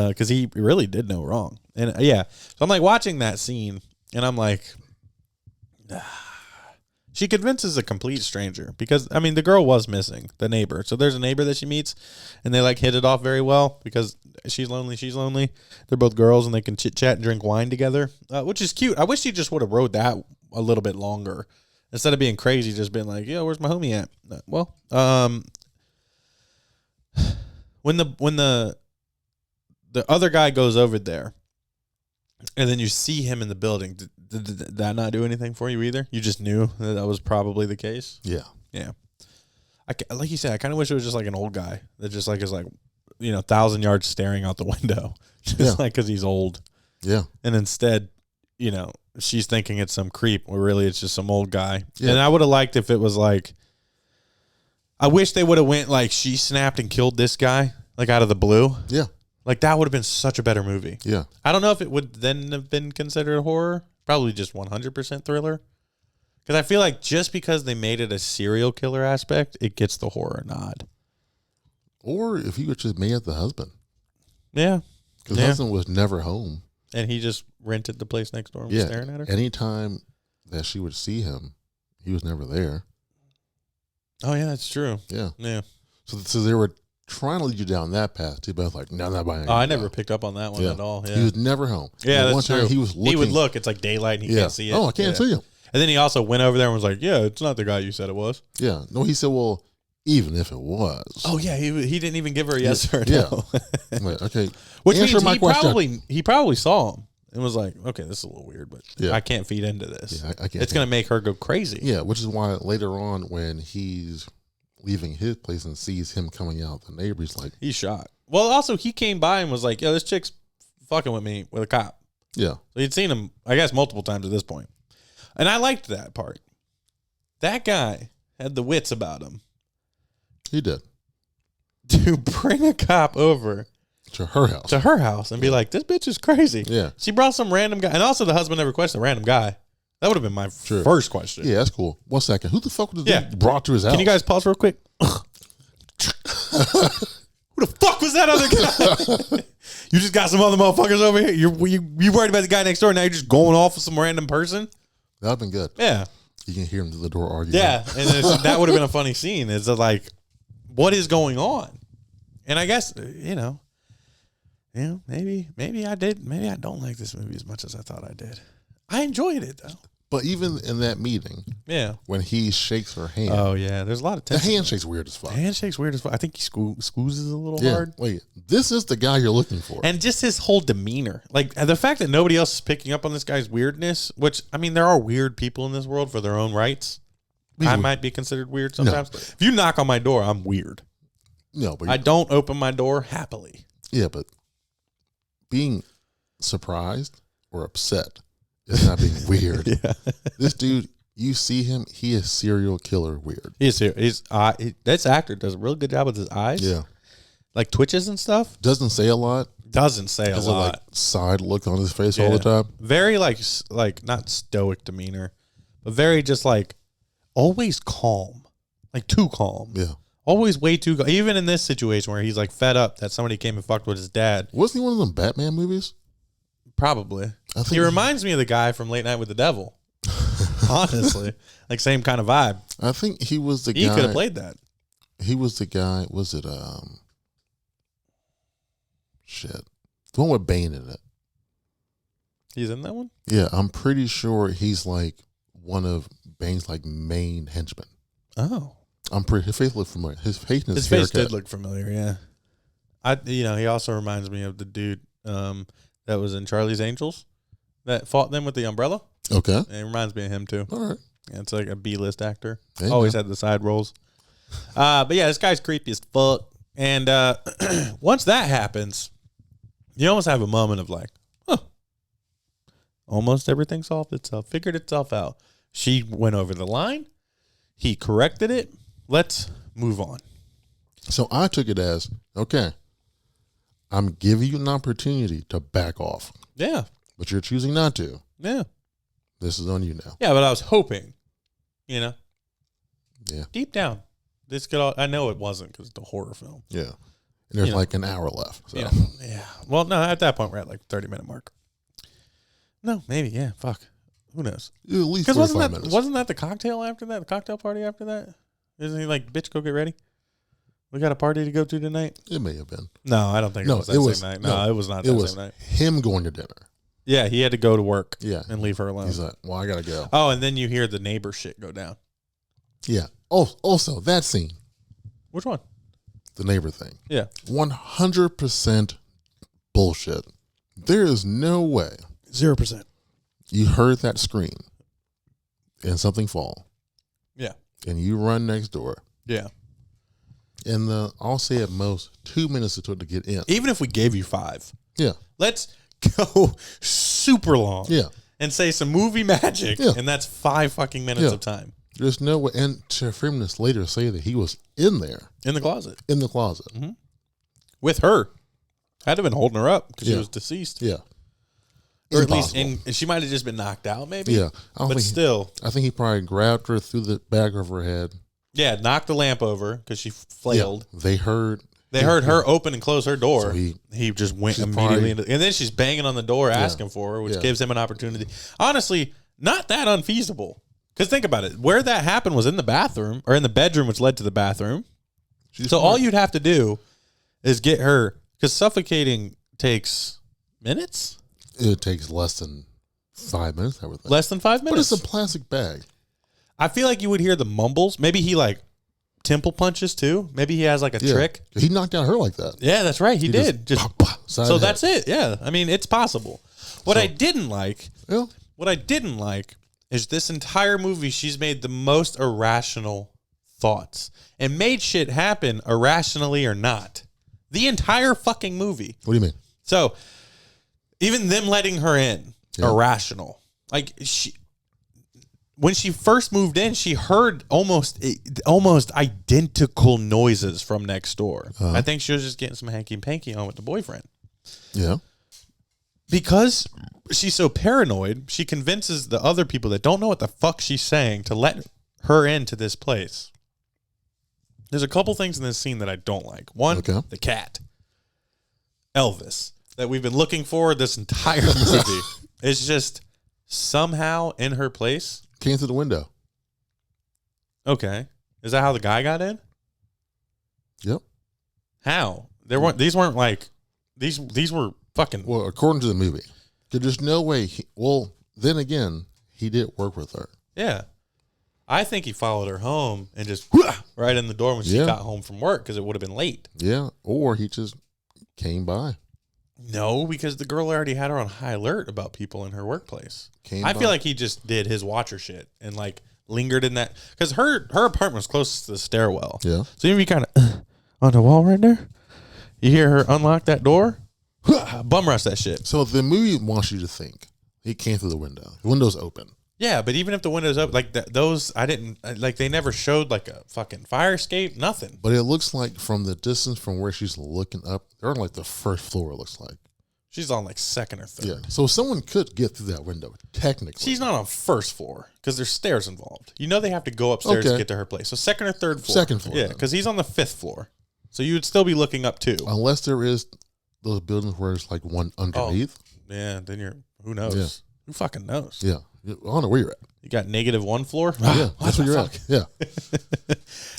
Speaker 3: because he really did no wrong. And yeah, so I'm like watching that scene, and I'm like, she convinces a complete stranger because I mean the girl was missing, the neighbor. So there's a neighbor that she meets, and they like hit it off very well because she's lonely, she's lonely. They're both girls, and they can chit chat and drink wine together, which is cute. I wish she just would have rode that a little bit longer instead of being crazy, just being like, "Yo, where's my homie at?" Well, when the other guy goes over there, and then you see him in the building, did that not do anything for you either? You just knew that was probably the case.
Speaker 4: Yeah.
Speaker 3: Yeah, like you said, I kind of wish it was just like an old guy that just like is like, 1,000 yards staring out the window, just like because he's old.
Speaker 4: Yeah.
Speaker 3: And instead, she's thinking it's some creep, or really it's just some old guy.
Speaker 4: Yeah.
Speaker 3: And I would have liked if it was like, I wish they would have went like she snapped and killed this guy, like out of the blue.
Speaker 4: Yeah.
Speaker 3: Like that would have been such a better movie.
Speaker 4: Yeah.
Speaker 3: I don't know if it would then have been considered a horror. Probably just 100% thriller. Because I feel like just because they made it a serial killer aspect, it gets the horror nod.
Speaker 4: Or if he was just made it the husband.
Speaker 3: Yeah.
Speaker 4: Because the husband was never home.
Speaker 3: And he just rented the place next door and was
Speaker 4: Yeah.
Speaker 3: staring at her.
Speaker 4: Anytime that she would see him, he was never there.
Speaker 3: Oh, yeah, that's true.
Speaker 4: Yeah.
Speaker 3: Yeah.
Speaker 4: So they were trying to lead you down that path too, but I was like, no, not buying.
Speaker 3: Oh, I never picked up on that one at all. Yeah.
Speaker 4: He was never home.
Speaker 3: Yeah,
Speaker 4: And
Speaker 3: that's
Speaker 4: one time
Speaker 3: true.
Speaker 4: he was looking.
Speaker 3: He would look. It's like daylight and he can't see it.
Speaker 4: Oh, I can't
Speaker 3: Yeah.
Speaker 4: see him.
Speaker 3: And then he also went over there and was like, yeah, it's not the guy you said it was.
Speaker 4: Yeah. No, he said, well, even if it was.
Speaker 3: Oh, yeah. He didn't even give her a yes or a
Speaker 4: Yeah.
Speaker 3: no.
Speaker 4: I'm like, okay.
Speaker 3: Which
Speaker 4: answer
Speaker 3: means
Speaker 4: my question.
Speaker 3: he probably saw him and was like, okay, this is a little weird, but
Speaker 4: Yeah.
Speaker 3: I can't feed into this.
Speaker 4: Yeah, I can't.
Speaker 3: It's going to make her go crazy.
Speaker 4: Yeah, which is why later on when he's leaving his place and sees him coming out, the neighbor, he's like,
Speaker 3: He's shot. Well, also, he came by and was like, yo, this chick's fucking with me with a cop.
Speaker 4: yeah,
Speaker 3: So he'd seen him, I guess, multiple times at this point. And I liked that part. That guy had the wits about him
Speaker 4: he did.
Speaker 3: to bring a cop over
Speaker 4: To her house.
Speaker 3: to her house and be like, this bitch is crazy.
Speaker 4: Yeah.
Speaker 3: She brought some random guy. And also, the husband never questioned a random guy. That would have been my
Speaker 4: Sure.
Speaker 3: first question.
Speaker 4: Yeah, that's cool. 1 second. Who the fuck was this
Speaker 3: Yeah.
Speaker 4: dude brought to his house?
Speaker 3: Can you guys pause real quick? Who the fuck was that other guy? You just got some other motherfuckers over here. You worried about the guy next door. Now you're just going off with some random person.
Speaker 4: That'd been good.
Speaker 3: Yeah,
Speaker 4: You can hear him through the door arguing.
Speaker 3: yeah. And that would have been a funny scene. It's like, what is going on? And I guess maybe I did. Maybe I don't like this movie as much as I thought I did. I enjoyed it though.
Speaker 4: But even in that meeting,
Speaker 3: Yeah.
Speaker 4: when he shakes her hand,
Speaker 3: Oh yeah. There's a lot of
Speaker 4: the
Speaker 3: tension.
Speaker 4: handshake's weird as fuck.
Speaker 3: The handshake's weird as fuck. I think he squeezes a little
Speaker 4: Yeah.
Speaker 3: hard.
Speaker 4: Wait, this is the guy you're looking for.
Speaker 3: And just his whole demeanor. Like the fact that nobody else is picking up on this guy's weirdness, which, I mean, there are weird people in this world for their own rights. I might be considered weird sometimes. If you knock on my door, I'm weird.
Speaker 4: no, but
Speaker 3: I don't open my door happily.
Speaker 4: yeah, but being surprised or upset is not being weird.
Speaker 3: Yeah.
Speaker 4: This dude, you see him, he is serial killer weird.
Speaker 3: This actor does a real good job with his eyes.
Speaker 4: Yeah.
Speaker 3: Like twitches and stuff.
Speaker 4: Doesn't say a lot.
Speaker 3: Doesn't say a
Speaker 4: Has a
Speaker 3: lot.
Speaker 4: like side look on his face all
Speaker 3: Yeah.
Speaker 4: the time.
Speaker 3: Very like not stoic demeanor, but very just like always calm, like too calm.
Speaker 4: Yeah.
Speaker 3: Always way too. Even in this situation where he's like fed up that somebody came and fucked with his dad.
Speaker 4: Wasn't he one of them Batman movies?
Speaker 3: Probably.
Speaker 4: I think
Speaker 3: He reminds me of the guy from Late Night with the Devil. Honestly, like same kind of vibe.
Speaker 4: I think he was the
Speaker 3: He
Speaker 4: guy.
Speaker 3: could have played that.
Speaker 4: He was the guy. Was it shit? The one with Bane in it.
Speaker 3: He's in that one.
Speaker 4: Yeah, I'm pretty sure he's like one of Bane's like main henchmen.
Speaker 3: Oh,
Speaker 4: His face looked familiar. His face and
Speaker 3: his
Speaker 4: his
Speaker 3: face
Speaker 4: haircut.
Speaker 3: did look familiar. Yeah, he also reminds me of the dude that was in Charlie's Angels that fought them with the umbrella.
Speaker 4: Okay.
Speaker 3: And it reminds me of him too.
Speaker 4: All right.
Speaker 3: Yeah, it's like a B-list actor.
Speaker 4: There you
Speaker 3: Always
Speaker 4: go.
Speaker 3: had the side roles. But yeah, this guy's creepy as fuck. And once that happens, you almost have a moment of like, huh, almost everything solved itself, figured itself out. She went over the line. He corrected it. Let's move on.
Speaker 4: So I took it as, okay, I'm giving you an opportunity to back off,
Speaker 3: Yeah.
Speaker 4: but you're choosing not to.
Speaker 3: Yeah.
Speaker 4: This is on you now.
Speaker 3: Yeah, but I was hoping,
Speaker 4: Yeah.
Speaker 3: deep down, this could all, I know it wasn't because it's a horror film.
Speaker 4: Yeah. And there's
Speaker 3: You know.
Speaker 4: like an hour left. So.
Speaker 3: Yeah. Well, no, at that point, we're at like 30-minute mark. No, maybe. Yeah. Fuck. Who knows?
Speaker 4: At least
Speaker 3: Because
Speaker 4: 45 minutes.
Speaker 3: wasn't that the cocktail after that? The cocktail party after that? Isn't he like, bitch, go get ready? We got a party to go to tonight?
Speaker 4: It may have been.
Speaker 3: No, I don't think it was that same night. No, it was not
Speaker 4: It
Speaker 3: that
Speaker 4: was
Speaker 3: same night.
Speaker 4: him going to dinner.
Speaker 3: Yeah, he had to go to work
Speaker 4: Yeah.
Speaker 3: and leave her alone.
Speaker 4: He's like, well, I got to go.
Speaker 3: Oh, and then you hear the neighbor shit go down.
Speaker 4: Yeah. Oh, also, that scene,
Speaker 3: Which one?
Speaker 4: the neighbor thing,
Speaker 3: Yeah.
Speaker 4: 100% bullshit. There is no way
Speaker 3: 0%.
Speaker 4: you heard that scream and something fall,
Speaker 3: Yeah.
Speaker 4: and you run next door,
Speaker 3: Yeah.
Speaker 4: and I'll say at most 2 minutes it took to get in.
Speaker 3: Even if we gave you 5,
Speaker 4: Yeah.
Speaker 3: let's go super long.
Speaker 4: Yeah.
Speaker 3: And say some movie magic,
Speaker 4: Yeah.
Speaker 3: and that's 5 fucking minutes
Speaker 4: Yeah.
Speaker 3: of time.
Speaker 4: There's no way. And to Freeman's later say that he was in there,
Speaker 3: In the closet.
Speaker 4: in the closet.
Speaker 3: With her. Had to have been holding her up because she
Speaker 4: Yeah.
Speaker 3: was deceased.
Speaker 4: Yeah.
Speaker 3: Or at least,
Speaker 4: Impossible.
Speaker 3: and she might have just been knocked out, maybe.
Speaker 4: Yeah.
Speaker 3: But still,
Speaker 4: I think he probably grabbed her through the back of her head.
Speaker 3: yeah, knocked the lamp over because she flailed.
Speaker 4: Yeah. They heard
Speaker 3: her open and close her door.
Speaker 4: So
Speaker 3: he just went
Speaker 4: she's
Speaker 3: immediately
Speaker 4: probably-
Speaker 3: into, and then she's banging on the door asking for her, which
Speaker 4: Yeah.
Speaker 3: gives him an opportunity. Honestly, not that unfeasible. Because think about it. Where that happened was in the bathroom, or in the bedroom, which led to the bathroom.
Speaker 4: She's
Speaker 3: So all
Speaker 4: smart.
Speaker 3: you'd have to do is get her, because suffocating takes minutes?
Speaker 4: It takes less than 5 minutes, I would think.
Speaker 3: Less than 5
Speaker 4: But
Speaker 3: minutes.
Speaker 4: it's a plastic bag.
Speaker 3: I feel like you would hear the mumbles. Maybe he like temple punches too. Maybe he has like a
Speaker 4: Yeah.
Speaker 3: trick.
Speaker 4: He knocked down her like that.
Speaker 3: Yeah, that's right. He did. Just
Speaker 4: pop, pop, side
Speaker 3: so
Speaker 4: of the
Speaker 3: that's it. Yeah. I mean, it's possible. What I didn't like,
Speaker 4: head.
Speaker 3: is this entire movie, she's made the most irrational thoughts and made shit happen irrationally or not. The entire fucking movie.
Speaker 4: What do you mean?
Speaker 3: So even them letting her in,
Speaker 4: Yeah.
Speaker 3: irrational. Like when she first moved in, she heard almost identical noises from next door. I think she was just getting some hanky panky on with the boyfriend.
Speaker 4: Yeah.
Speaker 3: Because she's so paranoid, she convinces the other people that don't know what the fuck she's saying to let her into this place. There's a couple things in this scene that I don't like. One,
Speaker 4: Okay.
Speaker 3: the cat. Elvis, that we've been looking for this entire movie, is just somehow in her place.
Speaker 4: Came through the window.
Speaker 3: Okay. Is that how the guy got in?
Speaker 4: Yep.
Speaker 3: How? These weren't like these were fucking
Speaker 4: Well, according to the movie, 'cause there's no way. Then again, he did work with her.
Speaker 3: yeah. I think he followed her home and just right in the door when she
Speaker 4: Yeah.
Speaker 3: got home from work because it would have been late.
Speaker 4: Yeah. Or he just came by.
Speaker 3: No, because the girl already had her on high alert about people in her workplace. I
Speaker 4: by.
Speaker 3: feel like he just did his watcher shit and like lingered in that because her apartment was closest to the stairwell.
Speaker 4: Yeah.
Speaker 3: So you kind of on the wall right there. You hear her unlock that door, bum rush that shit.
Speaker 4: So the movie wants you to think he came through the window. The window's open.
Speaker 3: Yeah, but even if the window's up, like those, I didn't like. They never showed like a fucking fire escape, nothing.
Speaker 4: But it looks like from the distance from where she's looking up, they're on like the first floor, it looks like.
Speaker 3: She's on like second or third.
Speaker 4: Yeah. So someone could get through that window, technically.
Speaker 3: She's not on first floor because there's stairs involved. You know they have to go upstairs to
Speaker 4: Okay.
Speaker 3: get to her place. So second or third floor.
Speaker 4: Second floor,
Speaker 3: Yeah,
Speaker 4: then.
Speaker 3: because he's on the fifth floor. So you would still be looking up too.
Speaker 4: Unless there is those buildings where it's like one underneath.
Speaker 3: Yeah, then you're, who knows?
Speaker 4: Yeah.
Speaker 3: Who fucking knows?
Speaker 4: Yeah. I don't know where you're at.
Speaker 3: You got -1 floor?
Speaker 4: Yeah,
Speaker 3: What
Speaker 4: that's
Speaker 3: the
Speaker 4: where you're
Speaker 3: fuck?
Speaker 4: at. Yeah.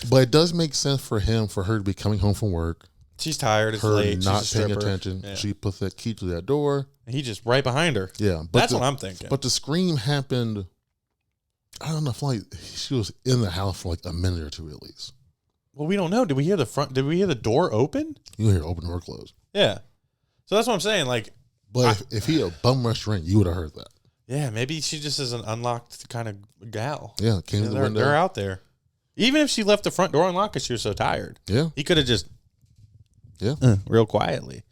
Speaker 4: But it does make sense for her to be coming home from work,
Speaker 3: She's tired. It's
Speaker 4: her
Speaker 3: late.
Speaker 4: not
Speaker 3: She's a
Speaker 4: paying
Speaker 3: stripper.
Speaker 4: attention.
Speaker 3: Yeah.
Speaker 4: She puts that key to that door.
Speaker 3: And he just right behind her.
Speaker 4: Yeah. But
Speaker 3: That's what I'm thinking.
Speaker 4: But the scream happened, I don't know, if like she was in the house for like a minute or two at least.
Speaker 3: Well, we don't know. Did we hear the door open?
Speaker 4: You hear open or close.
Speaker 3: Yeah. So that's what I'm saying. Like,
Speaker 4: But if he had bum rushed her in, you would have heard that.
Speaker 3: yeah, maybe she just is an unlocked kind of gal.
Speaker 4: Yeah. Came to the window.
Speaker 3: They're out there. Even if she left the front door unlocked because she was so tired,
Speaker 4: Yeah.
Speaker 3: he could have just
Speaker 4: Yeah.
Speaker 3: real quietly.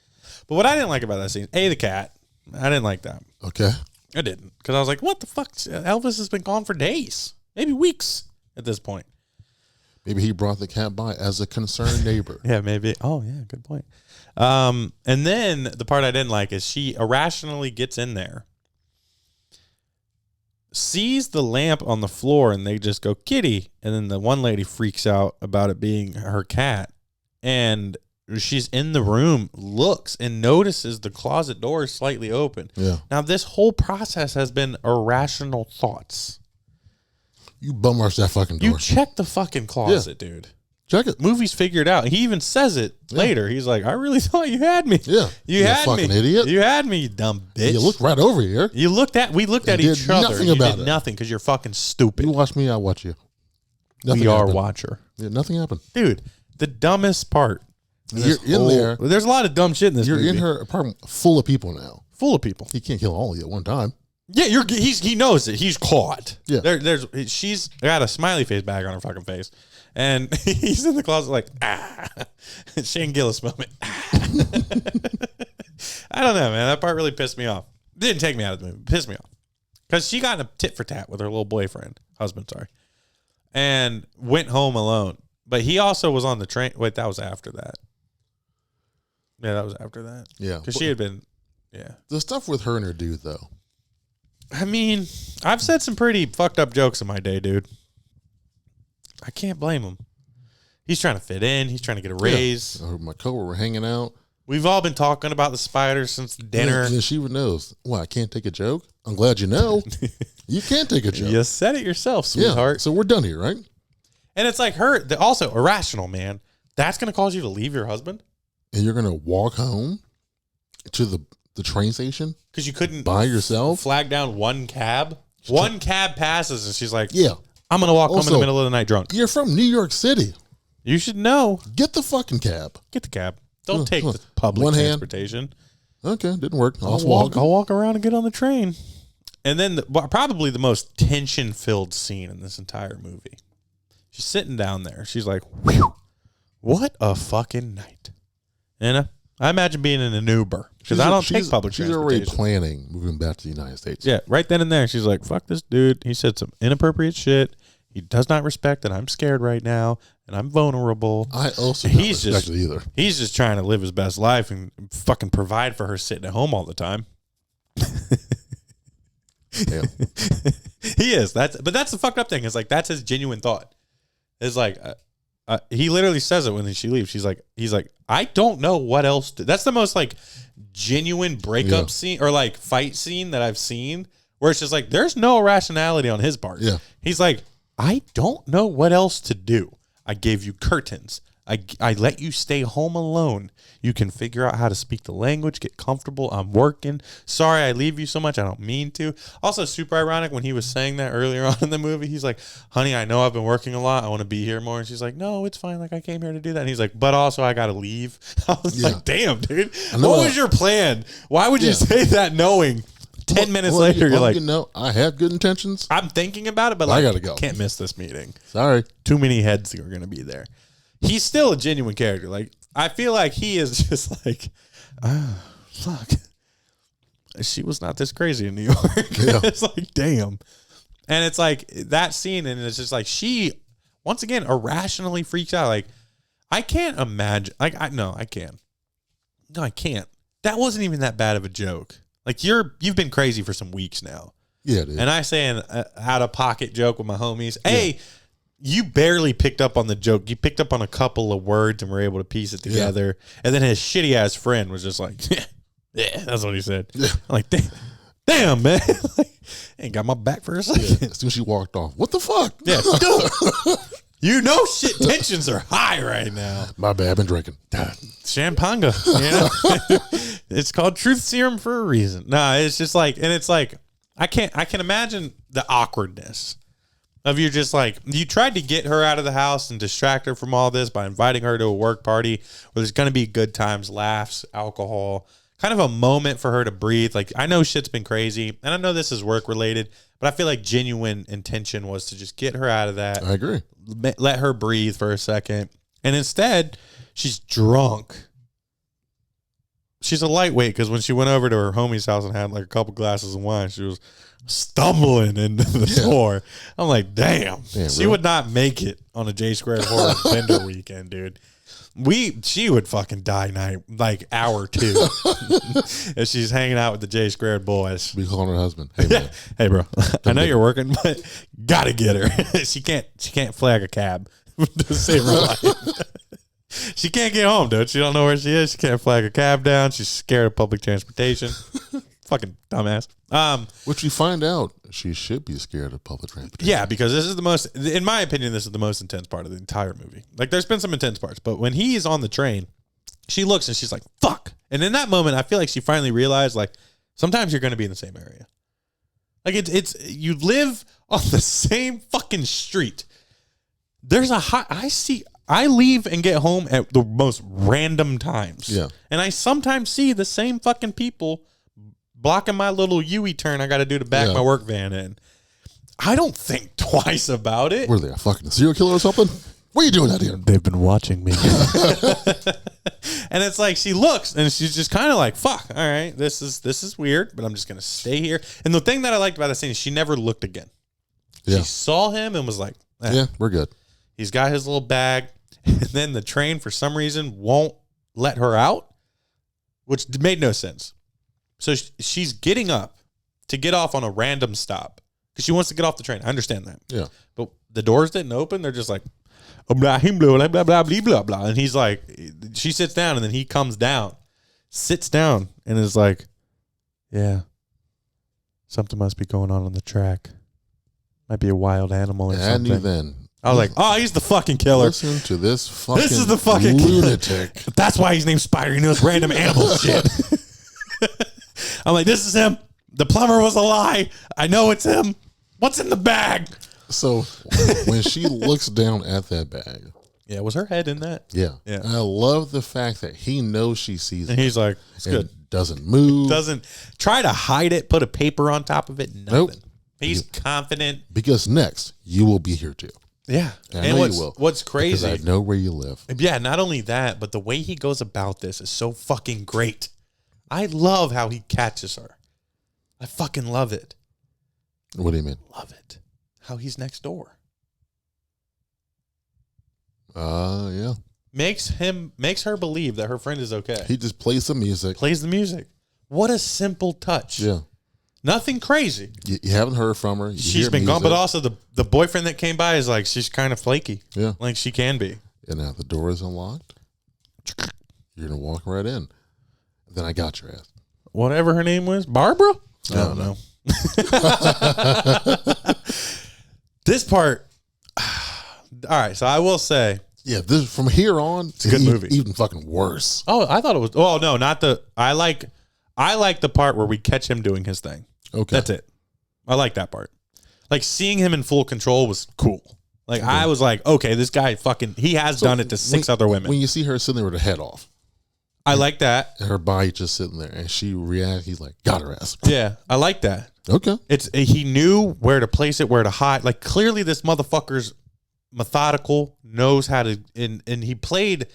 Speaker 3: But what I didn't like about that scene, the cat. I didn't like that.
Speaker 4: Okay.
Speaker 3: I didn't, because I was like, what the fuck? Elvis has been gone for days, maybe weeks at this point.
Speaker 4: Maybe he brought the cat by as a concerned neighbor.
Speaker 3: Yeah, maybe. Oh, yeah, good point. And then the part I didn't like is she irrationally gets in there, sees the lamp on the floor, and they just go, kitty. And then the one lady freaks out about it being her cat. And she's in the room, looks, and notices the closet door is slightly open.
Speaker 4: Yeah.
Speaker 3: Now, this whole process has been irrational thoughts.
Speaker 4: You bum rush that fucking door.
Speaker 3: You check the fucking closet, dude.
Speaker 4: Check it.
Speaker 3: Movie's figured out. He even says it later. He's like, I really thought you had me.
Speaker 4: Yeah.
Speaker 3: You
Speaker 4: You
Speaker 3: had
Speaker 4: fucking
Speaker 3: me.
Speaker 4: idiot.
Speaker 3: You had me, you dumb bitch.
Speaker 4: You looked right over here.
Speaker 3: We looked at
Speaker 4: And
Speaker 3: each
Speaker 4: did
Speaker 3: other.
Speaker 4: nothing
Speaker 3: You
Speaker 4: about
Speaker 3: did
Speaker 4: it.
Speaker 3: nothing because you're fucking stupid.
Speaker 4: You watch me, I watch you. Nothing
Speaker 3: We are
Speaker 4: happened.
Speaker 3: watcher.
Speaker 4: Yeah, nothing happened.
Speaker 3: Dude, the dumbest part.
Speaker 4: You're in there.
Speaker 3: There's a lot of dumb shit in this
Speaker 4: You're
Speaker 3: movie.
Speaker 4: in her apartment full of people now.
Speaker 3: Full of people.
Speaker 4: He can't kill all of you at one time.
Speaker 3: Yeah, he knows it. He's caught.
Speaker 4: Yeah.
Speaker 3: She's got a smiley face bag on her fucking face. And he's in the closet like, Shane Gillis moment. I don't know, man. That part really pissed me off. Didn't take me out of the movie. Pissed me off. Because she got in a tit for tat with her little husband, and went home alone. But he also was on the train. Wait, that was after that. Yeah, that was after that.
Speaker 4: Yeah.
Speaker 3: Because she had been, yeah.
Speaker 4: The stuff with her and her dude, though.
Speaker 3: I mean, I've said some pretty fucked up jokes in my day, dude. I can't blame him. He's trying to fit in. He's trying to get a raise.
Speaker 4: Yeah. My coworker were hanging out.
Speaker 3: We've all been talking about the spiders since dinner.
Speaker 4: And then she knows. Well, I can't take a joke. I'm glad you know. You can't take a joke.
Speaker 3: You said it yourself,
Speaker 4: Yeah.
Speaker 3: sweetheart.
Speaker 4: So we're done here, right?
Speaker 3: And it's like also irrational, man. That's going to cause you to leave your husband?
Speaker 4: And you're gonna walk home to the train station
Speaker 3: Because you couldn't
Speaker 4: by yourself.
Speaker 3: flag down one cab? One cab passes and she's like,
Speaker 4: Yeah.
Speaker 3: I'm going to walk home in the
Speaker 4: Also-
Speaker 3: middle of the night drunk.
Speaker 4: You're from New York City.
Speaker 3: You should know.
Speaker 4: Get the fucking cab.
Speaker 3: Get the cab. Don't
Speaker 4: Come
Speaker 3: take
Speaker 4: on.
Speaker 3: the public
Speaker 4: One hand.
Speaker 3: transportation.
Speaker 4: Okay, didn't work.
Speaker 3: I'll walk around and get on the train. And then probably the most tension-filled scene in this entire movie. She's sitting down there. She's like, whew, what a fucking night. And I imagine being in an Uber because I don't take public
Speaker 4: She's
Speaker 3: transportation.
Speaker 4: already planning moving back to the United States.
Speaker 3: Yeah, right then and there, she's like, fuck this dude. He said some inappropriate shit. He does not respect that I'm scared right now and I'm vulnerable.
Speaker 4: I also
Speaker 3: He's
Speaker 4: don't respect
Speaker 3: just-
Speaker 4: it either.
Speaker 3: He's just trying to live his best life and fucking provide for her sitting at home all the time.
Speaker 4: Yeah.
Speaker 3: He is. But that's the fucked up thing. Is like that's his genuine thought. It's like he literally says it when she leaves. He's like, I don't know what else. That's the most like genuine breakup scene or like fight scene that I've seen. Where it's just like there's no irrationality on his part.
Speaker 4: Yeah.
Speaker 3: He's like, I don't know what else to do. I gave you curtains. I let you stay home alone. You can figure out how to speak the language, get comfortable. I'm working. Sorry I leave you so much. I don't mean to. Also, super ironic when he was saying that earlier on in the movie. He's like, honey, I know I've been working a lot. I want to be here more. And she's like, no, it's fine. Like, I came here to do that. And he's like, but also I got to leave. I was
Speaker 4: Yeah.
Speaker 3: like, damn, dude.
Speaker 4: I know
Speaker 3: What
Speaker 4: that.
Speaker 3: was your plan? Why would you say that knowing 10 minutes later, you're like,
Speaker 4: you know, I have good intentions.
Speaker 3: I'm thinking about it, but
Speaker 4: I
Speaker 3: like,
Speaker 4: gotta go.
Speaker 3: Can't miss this meeting.
Speaker 4: Sorry.
Speaker 3: Too many heads are going to be there. He's still a genuine character. Like, I feel like he is just like, fuck. She was not this crazy in New York.
Speaker 4: Yeah.
Speaker 3: It's like, damn. And it's like that scene, and it's just like she, once again, irrationally freaks out. Like, I can't imagine. Like, I can. No, I can't. that wasn't even that bad of a joke. Like you've been crazy for some weeks now.
Speaker 4: Yeah, dude.
Speaker 3: And I say an out of pocket joke with my homies. Hey, you barely picked up on the joke. You picked up on a couple of words and were able to piece it together. And then his shitty ass friend was just like, yeah, that's what he said.
Speaker 4: Yeah.
Speaker 3: I'm like, damn, man. Like, ain't got my back for a second.
Speaker 4: Yeah. As soon as she walked off, what the fuck?
Speaker 3: Yeah, you know shit tensions are high right now.
Speaker 4: My bad, I've been drinking.
Speaker 3: Champanga, you know? It's called truth serum for a reason. No, it's just like, and it's like, I can imagine the awkwardness of you just like, you tried to get her out of the house and distract her from all this by inviting her to a work party where there's going to be good times, laughs, alcohol, kind of a moment for her to breathe. Like, I know shit's been crazy and I know this is work related, but I feel like genuine intention was to just get her out of that.
Speaker 4: I agree.
Speaker 3: Let her breathe for a second. And instead, she's drunk. She's a lightweight because when she went over to her homie's house and had like a couple glasses of wine, she was stumbling into the door. I'm like, damn she
Speaker 4: really?
Speaker 3: would not make it on a J Squared Horror Bender weekend, dude. She would fucking die night like hour 2 if she's hanging out with the J Squared boys.
Speaker 4: Be calling her husband. Hey, man.
Speaker 3: Hey, bro, I know you're working, but gotta get her. She can't flag a cab to save her life. She can't get home, dude. She don't know where she is. She can't flag a cab down. She's scared of public transportation. Fucking dumbass.
Speaker 4: Which you find out she should be scared of public transportation.
Speaker 3: Yeah, because this is the most, in my opinion, this is the most intense part of the entire movie. Like, there's been some intense parts, but when he's on the train, she looks and she's like, fuck. And in that moment, I feel like she finally realized, like, sometimes you're going to be in the same area. Like, it's you live on the same fucking street. There's a hot, I leave and get home at the most random times.
Speaker 4: Yeah.
Speaker 3: And I sometimes see the same fucking people blocking my little U-turn I got to do to back my work van in. I don't think twice about it.
Speaker 4: Were they a fucking serial killer or something? What are you doing out here?
Speaker 3: They've been watching me. And it's like she looks and she's just kind of like, fuck, all right, this is weird, but I'm just going to stay here. And the thing that I liked about the scene is she never looked again.
Speaker 4: Yeah.
Speaker 3: She saw him and was like,
Speaker 4: Yeah, we're good.
Speaker 3: He's got his little bag. And then the train, for some reason, won't let her out, which made no sense. So she's getting up to get off on a random stop because she wants to get off the train. I understand that.
Speaker 4: Yeah.
Speaker 3: But the doors didn't open. They're just like, blah, blah, blah, blah, blah, blah. And he's like, she sits down and then he comes down, sits down and is like, yeah, something must be going on the track. Might be a wild animal or
Speaker 4: And
Speaker 3: something.
Speaker 4: you then.
Speaker 3: I was like, oh, he's the fucking killer.
Speaker 4: Listen to this fucking
Speaker 3: This is the fucking
Speaker 4: lunatic.
Speaker 3: That's why he's named Spider. He knows random animal shit. I'm like, this is him. The plumber was a lie. I know it's him. What's in the bag?
Speaker 4: So when she looks down at that bag,
Speaker 3: Yeah, was her head in that?
Speaker 4: yeah.
Speaker 3: Yeah.
Speaker 4: I love the fact that he knows she sees
Speaker 3: And
Speaker 4: it
Speaker 3: he's like, it's
Speaker 4: and
Speaker 3: good.
Speaker 4: doesn't move.
Speaker 3: Doesn't try to hide it, put a paper on top of it. Nothing.
Speaker 4: Nope.
Speaker 3: He's confident.
Speaker 4: Because next, you will be here too.
Speaker 3: Yeah.
Speaker 4: I
Speaker 3: And
Speaker 4: know
Speaker 3: what's,
Speaker 4: you will.
Speaker 3: what's
Speaker 4: Because
Speaker 3: crazy.
Speaker 4: I know where you live.
Speaker 3: Yeah, not only that, but the way he goes about this is so fucking great. I love how he catches her. I fucking love it.
Speaker 4: What do you mean?
Speaker 3: Love it. How he's next door.
Speaker 4: Yeah.
Speaker 3: Makes her believe that her friend is okay.
Speaker 4: He just plays some music.
Speaker 3: Plays the music. What a simple touch.
Speaker 4: Yeah.
Speaker 3: Nothing crazy.
Speaker 4: You haven't heard from her. You
Speaker 3: She's
Speaker 4: hear
Speaker 3: been gone,
Speaker 4: music.
Speaker 3: but also the boyfriend that came by is like, she's kind of flaky.
Speaker 4: Yeah.
Speaker 3: Like she can be.
Speaker 4: And now the door is unlocked. You're going to walk right in. Then I got your ass.
Speaker 3: Whatever her name was. Barbara? I don't know. This part. All right. So I will say.
Speaker 4: Yeah, this from here on, it's
Speaker 3: a good movie.
Speaker 4: Even fucking worse.
Speaker 3: Oh, I thought it was. Oh, no, not the. I like the part where we catch him doing his thing.
Speaker 4: Okay.
Speaker 3: That's it. I like that part. Like seeing him in full control was cool. Like I was like, okay, this guy he has done it to six other women.
Speaker 4: When you see her sitting there with her head off,
Speaker 3: I like that.
Speaker 4: and her body just sitting there, and she reacts, he's like, got her ass.
Speaker 3: Yeah, I like that.
Speaker 4: Okay.
Speaker 3: He knew where to place it, where to hide. Like clearly this motherfucker's methodical, knows how to, and he played,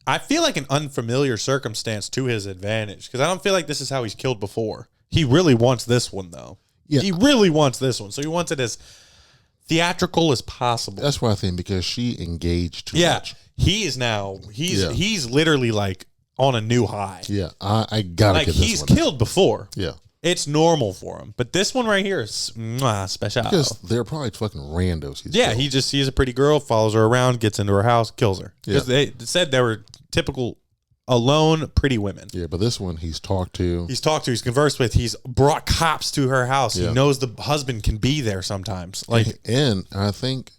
Speaker 3: I feel like an unfamiliar circumstance to his advantage because I don't feel like this is how he's killed before. He really wants this one though.
Speaker 4: Yeah.
Speaker 3: He really wants this one. So he wants it as theatrical as possible.
Speaker 4: That's what I think, because she engaged too
Speaker 3: Yeah.
Speaker 4: much.
Speaker 3: He is now, he's
Speaker 4: Yeah.
Speaker 3: literally like on a new high.
Speaker 4: Yeah, I gotta
Speaker 3: Like
Speaker 4: get this
Speaker 3: he's
Speaker 4: one.
Speaker 3: killed before.
Speaker 4: Yeah,
Speaker 3: It's normal for him. But this one right here is special.
Speaker 4: because they're probably fucking randos. He's
Speaker 3: Yeah,
Speaker 4: killed.
Speaker 3: he just sees a pretty girl, follows her around, gets into her house, kills her. Because
Speaker 4: Yeah.
Speaker 3: they said they were typical alone pretty women.
Speaker 4: Yeah, but this one he's talked to.
Speaker 3: He's talked to, he's conversed with, he's brought cops to her house.
Speaker 4: Yeah.
Speaker 3: He knows the husband can be there sometimes. Like
Speaker 4: And I think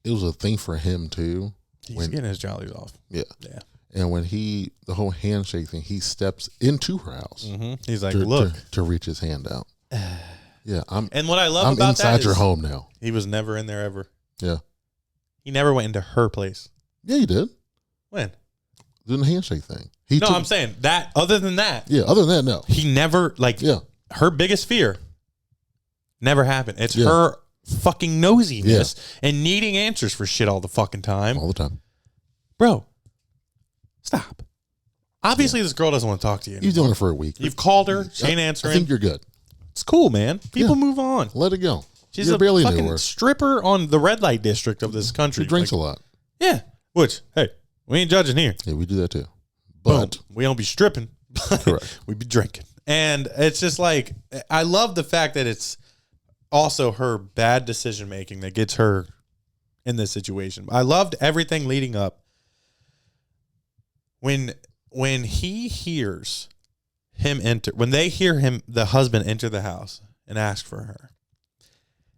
Speaker 4: it was a thing for him too.
Speaker 3: he's getting his jollies off.
Speaker 4: Yeah.
Speaker 3: Yeah.
Speaker 4: And when the whole handshake thing, he steps into her house
Speaker 3: He's like,
Speaker 4: to,
Speaker 3: look.
Speaker 4: to reach his hand out. Yeah,
Speaker 3: And what I love
Speaker 4: I'm
Speaker 3: about
Speaker 4: inside
Speaker 3: that
Speaker 4: your
Speaker 3: is
Speaker 4: home now.
Speaker 3: he was never in there ever.
Speaker 4: Yeah.
Speaker 3: He never went into her place.
Speaker 4: Yeah, you did.
Speaker 3: When?
Speaker 4: Doing the handshake thing.
Speaker 3: No, I'm saying that other than that,
Speaker 4: Yeah, other than that, no.
Speaker 3: he never, like,
Speaker 4: Yeah.
Speaker 3: her biggest fear never happened. It's
Speaker 4: Yeah.
Speaker 3: her fucking nosiness and needing answers for shit all the fucking time.
Speaker 4: All the time.
Speaker 3: Bro, stop. Obviously, this girl doesn't want to talk to you
Speaker 4: He's
Speaker 3: anymore.
Speaker 4: doing it for a week.
Speaker 3: You've called her. She ain't
Speaker 4: I
Speaker 3: answering.
Speaker 4: think you're good.
Speaker 3: It's cool, man. People
Speaker 4: Yeah.
Speaker 3: move on.
Speaker 4: Let it go.
Speaker 3: She's
Speaker 4: You're
Speaker 3: a
Speaker 4: barely
Speaker 3: fucking
Speaker 4: knew her.
Speaker 3: stripper on the red light district of this country.
Speaker 4: She drinks
Speaker 3: Like,
Speaker 4: a lot.
Speaker 3: Yeah. Which, hey, we ain't judging here.
Speaker 4: Yeah, we do that too.
Speaker 3: But
Speaker 4: But
Speaker 3: we don't be stripping.
Speaker 4: Correct.
Speaker 3: We be drinking. And it's just like, I love the fact that it's also her bad decision making that gets her in this situation. I loved everything leading up. When he hears him enter, when they hear him, the husband enter the house and ask for her,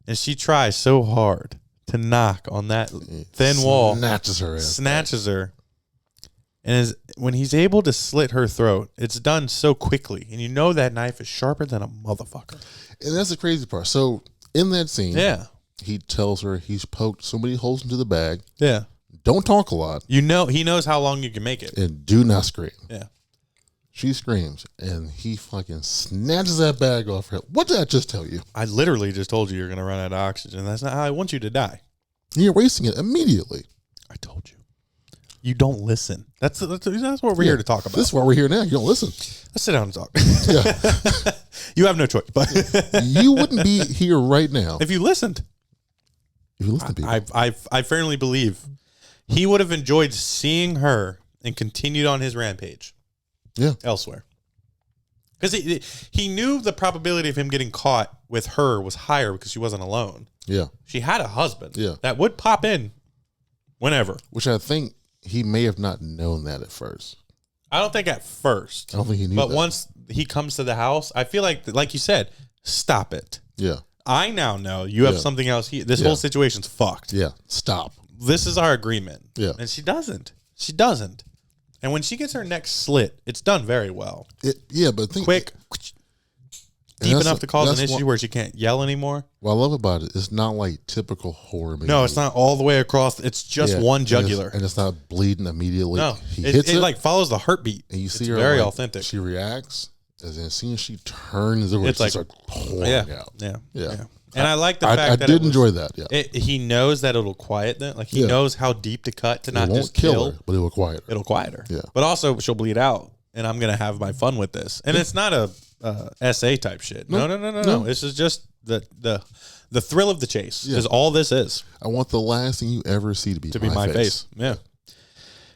Speaker 3: and she tries so hard to knock on that thin wall,
Speaker 4: snatches her ass.
Speaker 3: snatches her, and when he's able to slit her throat, it's done so quickly, and you know that knife is sharper than a motherfucker.
Speaker 4: And that's the crazy part. So in that scene,
Speaker 3: Yeah,
Speaker 4: he tells her he's poked so many holes into the bag.
Speaker 3: yeah.
Speaker 4: Don't talk a lot
Speaker 3: You know, he knows how long you can make it.
Speaker 4: and do not scream.
Speaker 3: Yeah.
Speaker 4: She screams and he fucking snatches that bag off her. What did I just tell you?
Speaker 3: I literally just told you you're going to run out of oxygen. That's not how I want you to die.
Speaker 4: You're wasting it immediately.
Speaker 3: I told you. You don't listen. That's what we're here to talk about.
Speaker 4: This is why we're here now. You don't listen.
Speaker 3: Let's sit down and talk.
Speaker 4: Yeah.
Speaker 3: You have no choice. But
Speaker 4: You wouldn't be here right now
Speaker 3: if you listened,
Speaker 4: if you listen to people.
Speaker 3: I firmly believe he would have enjoyed seeing her and continued on his rampage.
Speaker 4: Yeah.
Speaker 3: Elsewhere. Because he knew the probability of him getting caught with her was higher because she wasn't alone.
Speaker 4: Yeah.
Speaker 3: She had a husband
Speaker 4: Yeah.
Speaker 3: that would pop in whenever.
Speaker 4: Which I think he may have not known that at first.
Speaker 3: I don't think at first.
Speaker 4: I don't think he knew
Speaker 3: But
Speaker 4: that.
Speaker 3: once he comes to the house, I feel like you said, stop it.
Speaker 4: Yeah.
Speaker 3: I now know you have
Speaker 4: Yeah.
Speaker 3: something else. This
Speaker 4: Yeah.
Speaker 3: whole situation's fucked.
Speaker 4: Yeah. Stop.
Speaker 3: This is our agreement.
Speaker 4: Yeah.
Speaker 3: And she doesn't. She doesn't. And when she gets her neck slit, it's done very well.
Speaker 4: But think
Speaker 3: Quick,
Speaker 4: and
Speaker 3: deep
Speaker 4: that's-
Speaker 3: enough to cause an
Speaker 4: that's
Speaker 3: issue
Speaker 4: what-
Speaker 3: where she can't yell anymore.
Speaker 4: What I love about it, it's not like typical horror movie.
Speaker 3: No, it's not all the way across. It's just
Speaker 4: Yeah,
Speaker 3: one
Speaker 4: and it's-
Speaker 3: jugular.
Speaker 4: and it's not bleeding immediately.
Speaker 3: No,
Speaker 4: He
Speaker 3: it,
Speaker 4: hits
Speaker 3: it
Speaker 4: it,
Speaker 3: like follows the heartbeat.
Speaker 4: and you see
Speaker 3: it's
Speaker 4: her
Speaker 3: very
Speaker 4: like,
Speaker 3: authentic.
Speaker 4: She reacts, and then as soon as she turns over,
Speaker 3: It's
Speaker 4: it's
Speaker 3: like-
Speaker 4: like pouring
Speaker 3: Yeah,
Speaker 4: out.
Speaker 3: yeah,
Speaker 4: Yeah.
Speaker 3: And I like the
Speaker 4: I
Speaker 3: fact that
Speaker 4: did
Speaker 3: it was-
Speaker 4: enjoy that. Yeah,
Speaker 3: He knows that it'll quiet them. Like he
Speaker 4: Yeah.
Speaker 3: knows how deep to cut to
Speaker 4: it
Speaker 3: not
Speaker 4: won't
Speaker 3: just
Speaker 4: kill
Speaker 3: kill.
Speaker 4: her, but it will quiet her.
Speaker 3: It'll quiet her.
Speaker 4: Yeah.
Speaker 3: But also she'll bleed out, and I'm gonna have my fun with this. And it's not a SA type shit. No.
Speaker 4: No.
Speaker 3: This is just the thrill of the chase.
Speaker 4: Yeah.
Speaker 3: Is all this is
Speaker 4: I want the last thing you ever see to be
Speaker 3: my face. Yeah.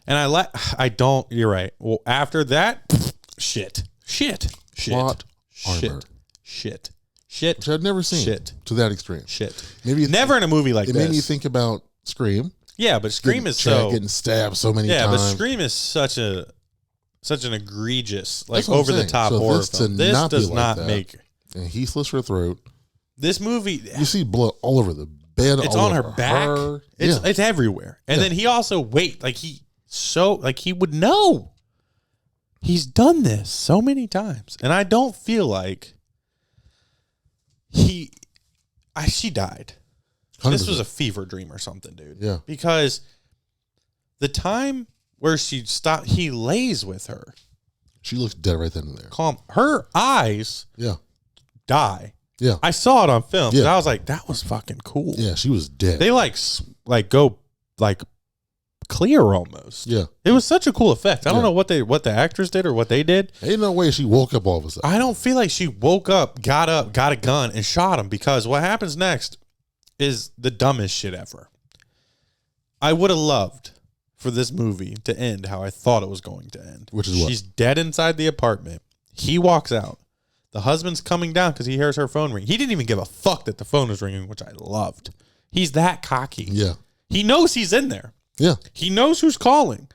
Speaker 3: And I don't. You're right. Well, after that, shit.
Speaker 4: Plot armor.
Speaker 3: Shit.
Speaker 4: Which I've never seen
Speaker 3: Shit.
Speaker 4: to that extreme.
Speaker 3: Maybe
Speaker 4: Maybe
Speaker 3: never in a movie like
Speaker 4: It
Speaker 3: this.
Speaker 4: made me think about Scream.
Speaker 3: Yeah, but Scream is
Speaker 4: Chad
Speaker 3: so.
Speaker 4: getting stabbed so many
Speaker 3: Yeah,
Speaker 4: times.
Speaker 3: but Scream is such an egregious, like
Speaker 4: That's what I'm
Speaker 3: over the
Speaker 4: saying.
Speaker 3: top
Speaker 4: So
Speaker 3: horror
Speaker 4: this to
Speaker 3: film. This
Speaker 4: not be
Speaker 3: does
Speaker 4: like
Speaker 3: not
Speaker 4: that.
Speaker 3: make
Speaker 4: And he slits her throat.
Speaker 3: this movie.
Speaker 4: You see blood all over the bed.
Speaker 3: It's
Speaker 4: all
Speaker 3: on her
Speaker 4: over
Speaker 3: back.
Speaker 4: her.
Speaker 3: It's everywhere. And
Speaker 4: Yeah.
Speaker 3: then he also he would know. He's done this so many times, and I don't feel like she died. This was a fever dream or something, dude.
Speaker 4: Yeah.
Speaker 3: Because the time where he lays with her,
Speaker 4: She looks dead right then and there.
Speaker 3: calm. Her eyes
Speaker 4: Yeah.
Speaker 3: die.
Speaker 4: Yeah.
Speaker 3: I saw it on film.
Speaker 4: Yeah.
Speaker 3: And I was like, that was fucking cool.
Speaker 4: Yeah. She was dead.
Speaker 3: They like go like clear almost.
Speaker 4: yeah.
Speaker 3: It was such a cool effect. I don't
Speaker 4: Yeah.
Speaker 3: know what the actors did or what they did.
Speaker 4: Ain't no way she woke up all of a sudden.
Speaker 3: I don't feel like she woke up, got a gun, and shot him, because what happens next is the dumbest shit ever. I would have loved for this movie to end how I thought it was going to end.
Speaker 4: Which is what?
Speaker 3: She's dead inside the apartment. He walks out. The husband's coming down because he hears her phone ring. He didn't even give a fuck that the phone was ringing, which I loved. He's that cocky.
Speaker 4: Yeah.
Speaker 3: He knows he's in there.
Speaker 4: Yeah.
Speaker 3: He knows who's calling.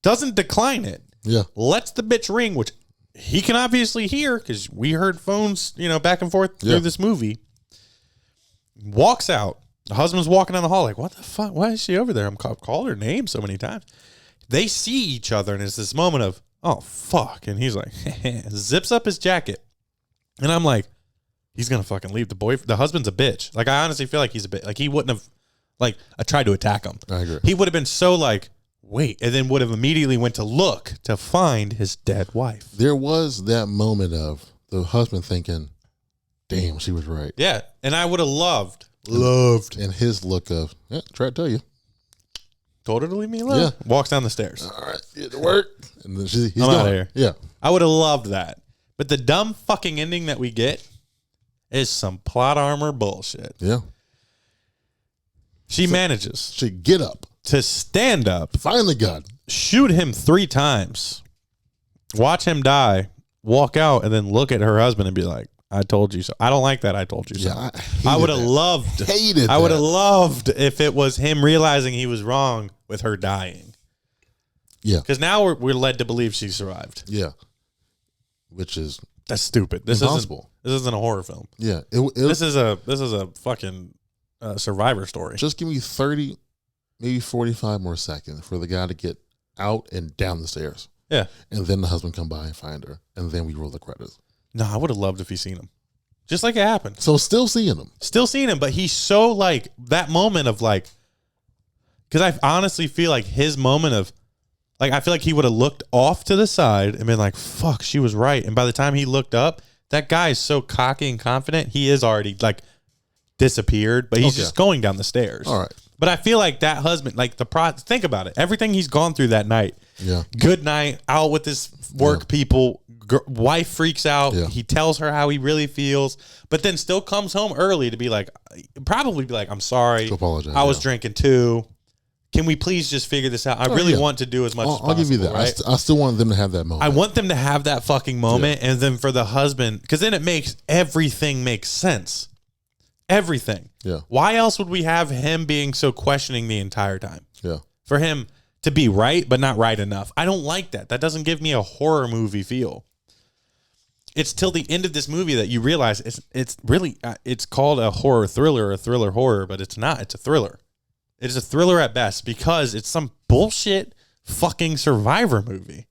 Speaker 3: Doesn't decline it.
Speaker 4: Yeah.
Speaker 3: Lets the bitch ring, which he can obviously hear because we heard phones, back and forth through this movie. Walks out. The husband's walking down the hall like, what the fuck? Why is she over there? I'm called her name so many times. They see each other, and it's this moment of, oh, fuck. And he's like, zips up his jacket. And I'm like, he's going to fucking leave. The husband's a bitch. Like, I honestly feel like he's a bitch. Like, he wouldn't have, tried to attack him.
Speaker 4: I agree.
Speaker 3: He would have been so like, wait, and then would have immediately went to look to find his dead wife.
Speaker 4: There was that moment of the husband thinking, damn, she was right.
Speaker 3: Yeah, and I would have loved.
Speaker 4: And his look of, try to tell you.
Speaker 3: Told her to leave me alone.
Speaker 4: Yeah.
Speaker 3: Walks down the stairs.
Speaker 4: All right, get to work. And then he's
Speaker 3: I'm
Speaker 4: gone.
Speaker 3: outta here.
Speaker 4: Yeah.
Speaker 3: I would have loved that. But the dumb fucking ending that we get is some plot armor bullshit.
Speaker 4: Yeah.
Speaker 3: She manages
Speaker 4: She get up,
Speaker 3: to stand up,
Speaker 4: find the gun.
Speaker 3: shoot him 3 times, watch him die, walk out, and then look at her husband and be like, I told you so. I don't like that. I told you so.
Speaker 4: Yeah,
Speaker 3: I would have loved.
Speaker 4: Hated
Speaker 3: I would
Speaker 4: that.
Speaker 3: have loved if it was him realizing he was wrong with her dying.
Speaker 4: Yeah.
Speaker 3: Because now we're led to believe she survived.
Speaker 4: Yeah. Which is
Speaker 3: That's stupid. This
Speaker 4: impossible.
Speaker 3: isn't a horror film.
Speaker 4: Yeah.
Speaker 3: This is a fucking survivor story.
Speaker 4: Just give me 30, maybe 45 more seconds for the guy to get out and down the stairs.
Speaker 3: Yeah.
Speaker 4: And then the husband come by and find her. And then we roll the credits.
Speaker 3: No, I would have loved if he seen him. Just like it happened.
Speaker 4: So still seeing him.
Speaker 3: Still seeing him, but he's so like that moment of like, because I honestly feel like his moment of like, I feel like he would have looked off to the side and been like, fuck, she was right. And by the time he looked up, that guy is so cocky and confident. He is already like disappeared, but he's just going down the stairs.
Speaker 4: All right.
Speaker 3: But I feel like that husband, like think about it. Everything he's gone through that night.
Speaker 4: Yeah.
Speaker 3: Good night, out with his work people. Wife freaks out.
Speaker 4: Yeah.
Speaker 3: He tells her how he really feels, but then still comes home early to be like, probably be like, I'm sorry.
Speaker 4: To apologize,
Speaker 3: I was
Speaker 4: yeah.
Speaker 3: drinking too. Can we please just figure this out? I really want to do as much as possible.
Speaker 4: I'll give you that.
Speaker 3: Right?
Speaker 4: I still want them to have that moment.
Speaker 3: I want them to have that fucking moment, and then for the husband, because then it makes everything make sense. Everything.
Speaker 4: Yeah.
Speaker 3: Why else would we have him being so questioning the entire time?
Speaker 4: Yeah.
Speaker 3: For him to be right, but not right enough. I don't like that. That doesn't give me a horror movie feel. It's till the end of this movie that you realize it's really it's called a horror thriller or a thriller horror, but it's not. It's a thriller. It is a thriller at best because it's some bullshit fucking survivor movie.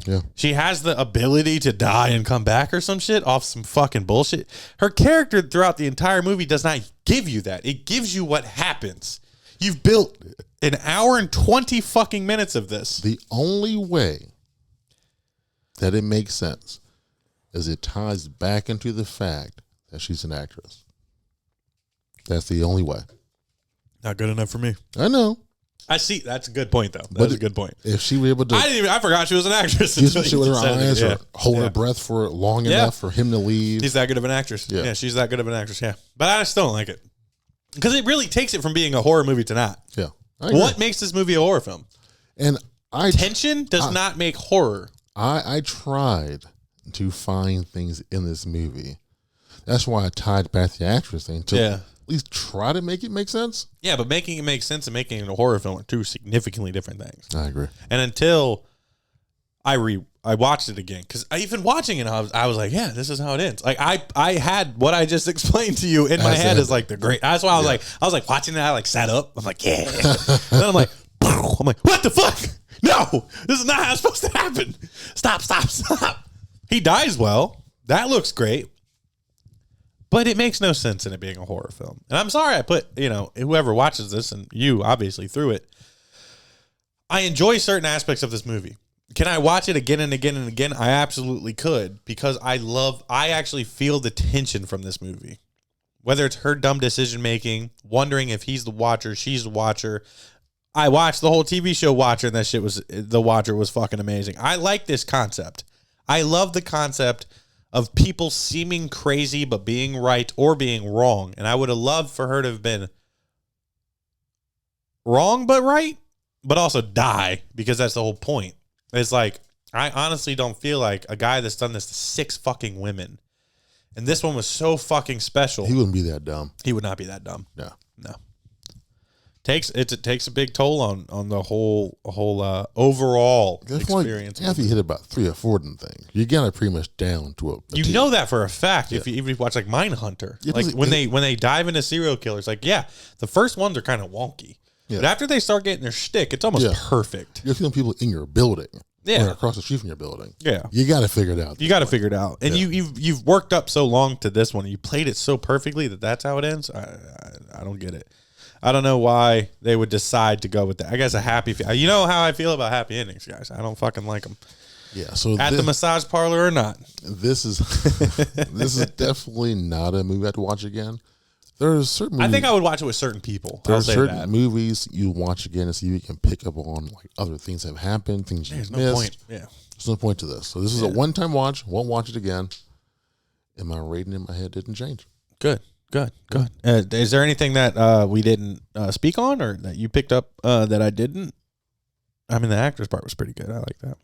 Speaker 4: Yeah.
Speaker 3: She has the ability to die and come back or some shit off some fucking bullshit. Her character throughout the entire movie does not give you that. It gives you what happens. You've built an hour and 20 fucking minutes of this.
Speaker 4: The only way that it makes sense is it ties back into the fact that she's an actress. That's the only way.
Speaker 3: Not good enough for me.
Speaker 4: I know.
Speaker 3: I see. That's a good point, though. That's a good point.
Speaker 4: If she were able to
Speaker 3: I forgot she was an actress.
Speaker 4: use
Speaker 3: until
Speaker 4: she with
Speaker 3: you
Speaker 4: her
Speaker 3: said it.
Speaker 4: eyes
Speaker 3: Yeah.
Speaker 4: or hold
Speaker 3: Yeah.
Speaker 4: her breath for long
Speaker 3: Yeah.
Speaker 4: enough for him to leave.
Speaker 3: She's that good of an actress.
Speaker 4: Yeah.
Speaker 3: Yeah, she's that good of an actress. Yeah. But I still don't like it. Because it really takes it from being a horror movie to not.
Speaker 4: Yeah. I agree.
Speaker 3: What makes this movie a horror film?
Speaker 4: And
Speaker 3: Tension does not make horror.
Speaker 4: I tried to find things in this movie. That's why I tied back the actress thing to at least try to make it make sense.
Speaker 3: Yeah, but making it make sense and making it a horror film are two significantly different things.
Speaker 4: I agree.
Speaker 3: And until I watched it again, because even watching it, I was like, yeah, this is how it ends. Like I had what I just explained to you in my head is like the great. That's why I was like watching it. I like sat up. I'm like, yeah. And then I'm like, what the fuck? No, this is not how it's supposed to happen. Stop. He dies well. That looks great. But it makes no sense in it being a horror film. And I'm sorry I put, whoever watches this, and you obviously through it, I enjoy certain aspects of this movie. Can I watch it again and again and again? I absolutely could, because I actually feel the tension from this movie. Whether it's her dumb decision making, wondering if he's the watcher, she's the watcher. I watched the whole TV show Watcher, and the Watcher was fucking amazing. I like this concept. I love the concept of people seeming crazy but being right or being wrong. And I would have loved for her to have been wrong but right. but also die, because that's the whole point. It's like, I honestly don't feel like a guy that's done this to 6 fucking women, and this one was so fucking special.
Speaker 4: He wouldn't be that dumb.
Speaker 3: He would not be that dumb.
Speaker 4: No.
Speaker 3: It takes a big toll on the whole overall experience.
Speaker 4: After you hit about 3 or 4 of them things, you got it pretty much down to a
Speaker 3: You
Speaker 4: T.
Speaker 3: know that for a fact. If you even watch like Mindhunter,
Speaker 4: Yeah,
Speaker 3: like
Speaker 4: but
Speaker 3: when they dive into serial killers, like the first ones are kind of wonky,
Speaker 4: Yeah.
Speaker 3: but after they start getting their shtick, it's almost
Speaker 4: Yeah.
Speaker 3: perfect.
Speaker 4: You're killing people in your building.
Speaker 3: Yeah.
Speaker 4: Or across the street from your building.
Speaker 3: Yeah.
Speaker 4: You got to figure it out.
Speaker 3: You got to figure it out, and
Speaker 4: Yeah.
Speaker 3: you've worked up so long to this one. You played it so perfectly that's how it ends. I don't get it. I don't know why they would decide to go with that. I guess a happy. You know how I feel about happy endings, guys. I don't fucking like them.
Speaker 4: Yeah. So
Speaker 3: At the massage parlor or not.
Speaker 4: this is this is definitely not a movie I have to watch again. There's certain movies,
Speaker 3: I think I would watch it with certain people. I'll
Speaker 4: there's
Speaker 3: say
Speaker 4: certain
Speaker 3: that.
Speaker 4: movies you watch again and see if you can pick up on like other things that have happened, things you
Speaker 3: There's
Speaker 4: missed.
Speaker 3: no point. Yeah.
Speaker 4: There's no point to this. So this is a one-time watch. Won't watch it again. And my rating in my head didn't change.
Speaker 3: Good. Is there anything that we didn't speak on, or that you picked up that I didn't? I mean, the actor's part was pretty good. I like that.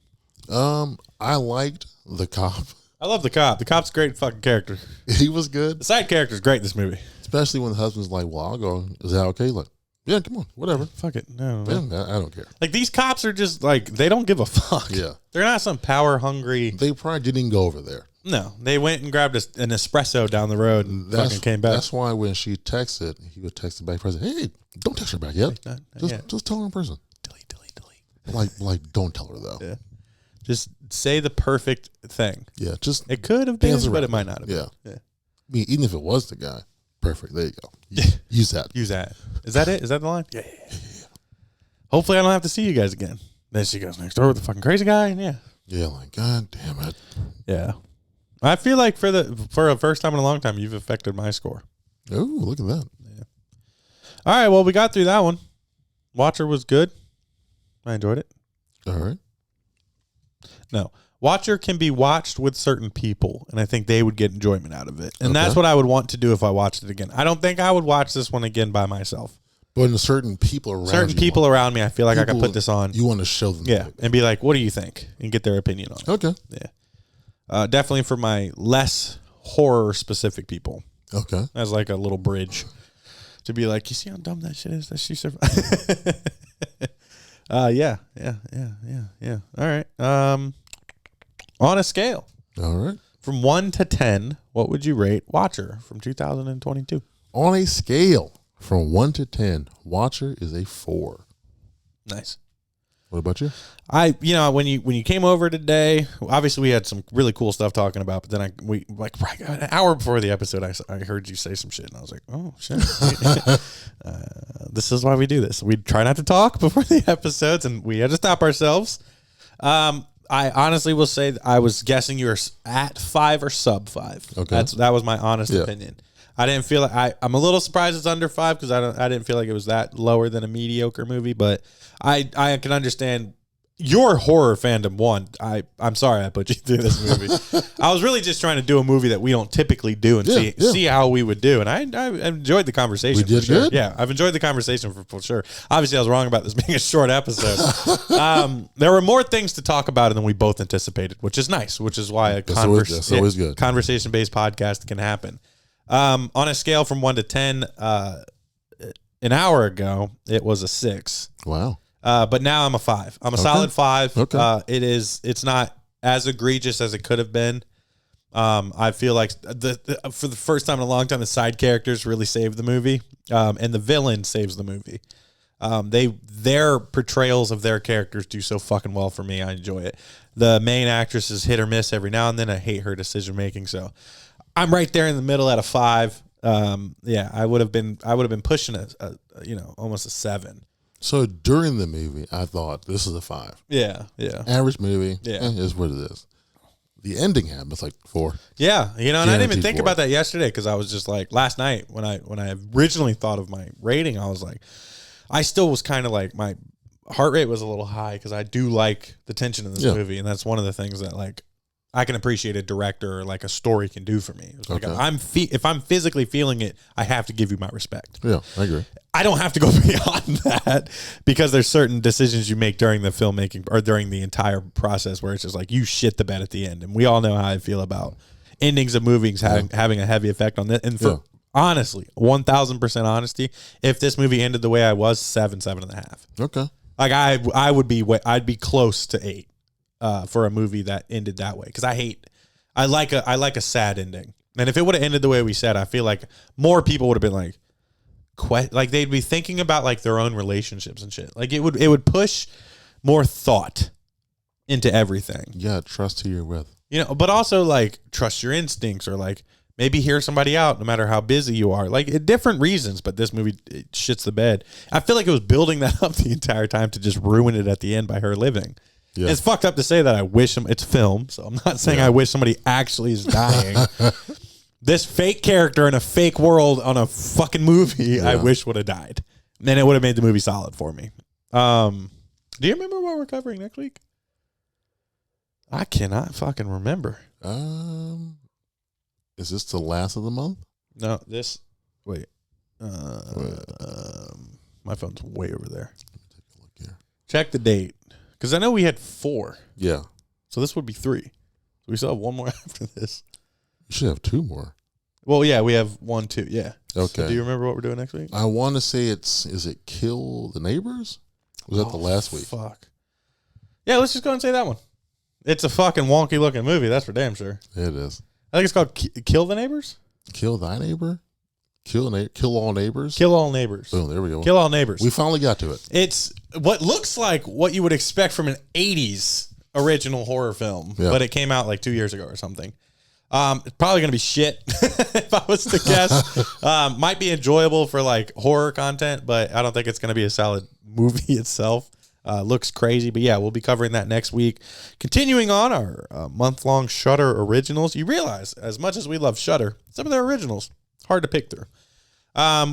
Speaker 4: I liked the cop.
Speaker 3: I love the cop. The cop's a great fucking character.
Speaker 4: He was good,
Speaker 3: The side character's great in this movie.
Speaker 4: especially when the husband's like, "Well, I'll go. Is that okay?" Like, yeah, come on, whatever.
Speaker 3: Fuck it. No.
Speaker 4: Yeah, I don't care.
Speaker 3: Like, these cops are just like, they don't give a fuck.
Speaker 4: Yeah.
Speaker 3: They're not some power hungry.
Speaker 4: They probably didn't go over there.
Speaker 3: No. They went and grabbed an espresso down the road and fucking came back.
Speaker 4: That's why when she texted, he would text her back. Hey, don't text her back yet.
Speaker 3: yet.
Speaker 4: Just tell her in person.
Speaker 3: Delete.
Speaker 4: Like, don't tell her though.
Speaker 3: Yeah. Just say the perfect thing.
Speaker 4: Yeah, just
Speaker 3: It could have been,
Speaker 4: dance
Speaker 3: but
Speaker 4: around
Speaker 3: it might not have been.
Speaker 4: Yeah.
Speaker 3: Yeah.
Speaker 4: I mean, even if it was the guy, perfect. There you go. Use that.
Speaker 3: Use that. Is that it? Is that the line? Yeah. Hopefully I don't have to see you guys again. Then she goes next door with the fucking crazy guy, and yeah.
Speaker 4: Yeah, like, God damn it.
Speaker 3: Yeah. I feel like for a first time in a long time, you've affected my score.
Speaker 4: Oh, look at that.
Speaker 3: All right, well, we got through that one. Watcher was good. I enjoyed it.
Speaker 4: All right.
Speaker 3: No. Watcher can be watched with certain people, and I think they would get enjoyment out of it. And that's
Speaker 4: Okay.
Speaker 3: what I would want to do if I watched it again. I don't think I would watch this one again by myself.
Speaker 4: But in certain people around
Speaker 3: Certain
Speaker 4: you,
Speaker 3: people around me, I feel like I could
Speaker 4: people
Speaker 3: put this on.
Speaker 4: You want to show them.
Speaker 3: Yeah, and be like, what do you think? And get their opinion on it.
Speaker 4: Okay.
Speaker 3: Yeah. Definitely for my less horror-specific people.
Speaker 4: Okay.
Speaker 3: As like a little bridge to be like, you see how dumb that shit is? That she survived. Yeah. All right. On a scale
Speaker 4: All right.
Speaker 3: from 1 to 10, what would you rate Watcher from 2022?
Speaker 4: On a scale from 1 to 10, Watcher is a 4.
Speaker 3: Nice.
Speaker 4: What about you?
Speaker 3: When you came over today, obviously we had some really cool stuff talking about, but then we right an hour before the episode, I heard you say some shit, and I was like, oh shit. This is why we do this. We try not to talk before the episodes, and we had to stop ourselves. I honestly will say that I was guessing you were at 5 or sub 5.
Speaker 4: Okay.
Speaker 3: That was my honest opinion. I didn't feel like I'm a little surprised it's under 5 because I didn't feel like it was that lower than a mediocre movie, but I can understand your horror fandom won. I'm sorry I put you through this movie. I was really just trying to do a movie that we don't typically do and see how we would do, and I enjoyed the conversation.
Speaker 4: We did
Speaker 3: for sure.
Speaker 4: good?
Speaker 3: Yeah, I've enjoyed the conversation for sure. Obviously, I was wrong about this being a short episode. There were more things to talk about than we both anticipated, which is nice. Which is why a
Speaker 4: That's always good.
Speaker 3: conversation-based podcast can happen. On a scale from 1 to 10, an hour ago it was a 6.
Speaker 4: Wow.
Speaker 3: But now I'm a 5. I'm a solid 5.
Speaker 4: Okay.
Speaker 3: It's not as egregious as it could have been. I feel like for the first time in a long time, the side characters really saved the movie, and the villain saves the movie. Their portrayals of their characters do so fucking well for me. I enjoy it. The main actress is hit or miss every now and then. I hate her decision making, so I'm right there in the middle at a 5. I would have been pushing almost a 7.
Speaker 4: So during the movie, I thought this is a 5.
Speaker 3: Yeah.
Speaker 4: Average movie.
Speaker 3: Yeah.
Speaker 4: Is what it is. The ending happened. It's like 4.
Speaker 3: Yeah, and I didn't even
Speaker 4: Guaranteed
Speaker 3: think
Speaker 4: 4.
Speaker 3: about that yesterday because I was just like last night when I originally thought of my rating, I was like, I still was kind of like my heart rate was a little high because I do like the tension in this movie, and that's one of the things that like I can appreciate a director or like a story can do for me. It's like
Speaker 4: Okay.
Speaker 3: if I'm physically feeling it, I have to give you my respect.
Speaker 4: Yeah, I agree.
Speaker 3: I don't have to go beyond that because there's certain decisions you make during the filmmaking or during the entire process where it's just like you shit the bed at the end. And we all know how I feel about endings of movies having a heavy effect on that. And for honestly, 1,000% honesty, if this movie ended the way I was, 7.5.
Speaker 4: Okay.
Speaker 3: Like I'd be close to 8 for a movie that ended that way because I like a sad ending. And if it would have ended the way we said, I feel like more people would have been like they'd be thinking about like their own relationships and shit. Like it would push more thought into everything.
Speaker 4: Yeah, trust who you're with.
Speaker 3: You know, but also like trust your instincts or like maybe hear somebody out no matter how busy you are. Like different reasons, but this movie it shits the bed. I feel like it was building that up the entire time to just ruin it at the end by her living. Yeah. It's fucked up to say that I wish it's film, so I'm not saying I wish somebody actually is dying. This fake character in a fake world on a fucking movie, I wish would have died. Then it would have made the movie solid for me. Do you remember what we're covering next week? I cannot fucking remember.
Speaker 4: Is this the last of the month?
Speaker 3: No, wait. My phone's way over there.
Speaker 4: Take a look here.
Speaker 3: Check the date. Because I know we had 4.
Speaker 4: Yeah.
Speaker 3: So this would be 3. So we still have 1 more after this.
Speaker 4: You should have 2 more.
Speaker 3: Well, yeah, we have 1, 2. Yeah.
Speaker 4: Okay.
Speaker 3: So do you remember what we're doing next week?
Speaker 4: I want to say is it Kill the Neighbors? Was that the last week?
Speaker 3: Fuck. Yeah, let's just go and say that one. It's a fucking wonky looking movie. That's for damn sure.
Speaker 4: It is.
Speaker 3: I think it's called Kill the Neighbors?
Speaker 4: Kill Thy Neighbor? Kill All Neighbors?
Speaker 3: Kill All Neighbors.
Speaker 4: Boom, there we go.
Speaker 3: Kill All Neighbors.
Speaker 4: We finally got to it.
Speaker 3: It's what looks like what you would expect from an 80s original horror film, but it came out like 2 years ago or something. It's probably going to be shit if I was to guess. Might be enjoyable for like horror content, but I don't think it's going to be a solid movie itself. Looks crazy, but yeah, we'll be covering that next week. Continuing on our month-long Shudder originals. You realize, as much as we love Shudder, some of their originals, hard to pick through.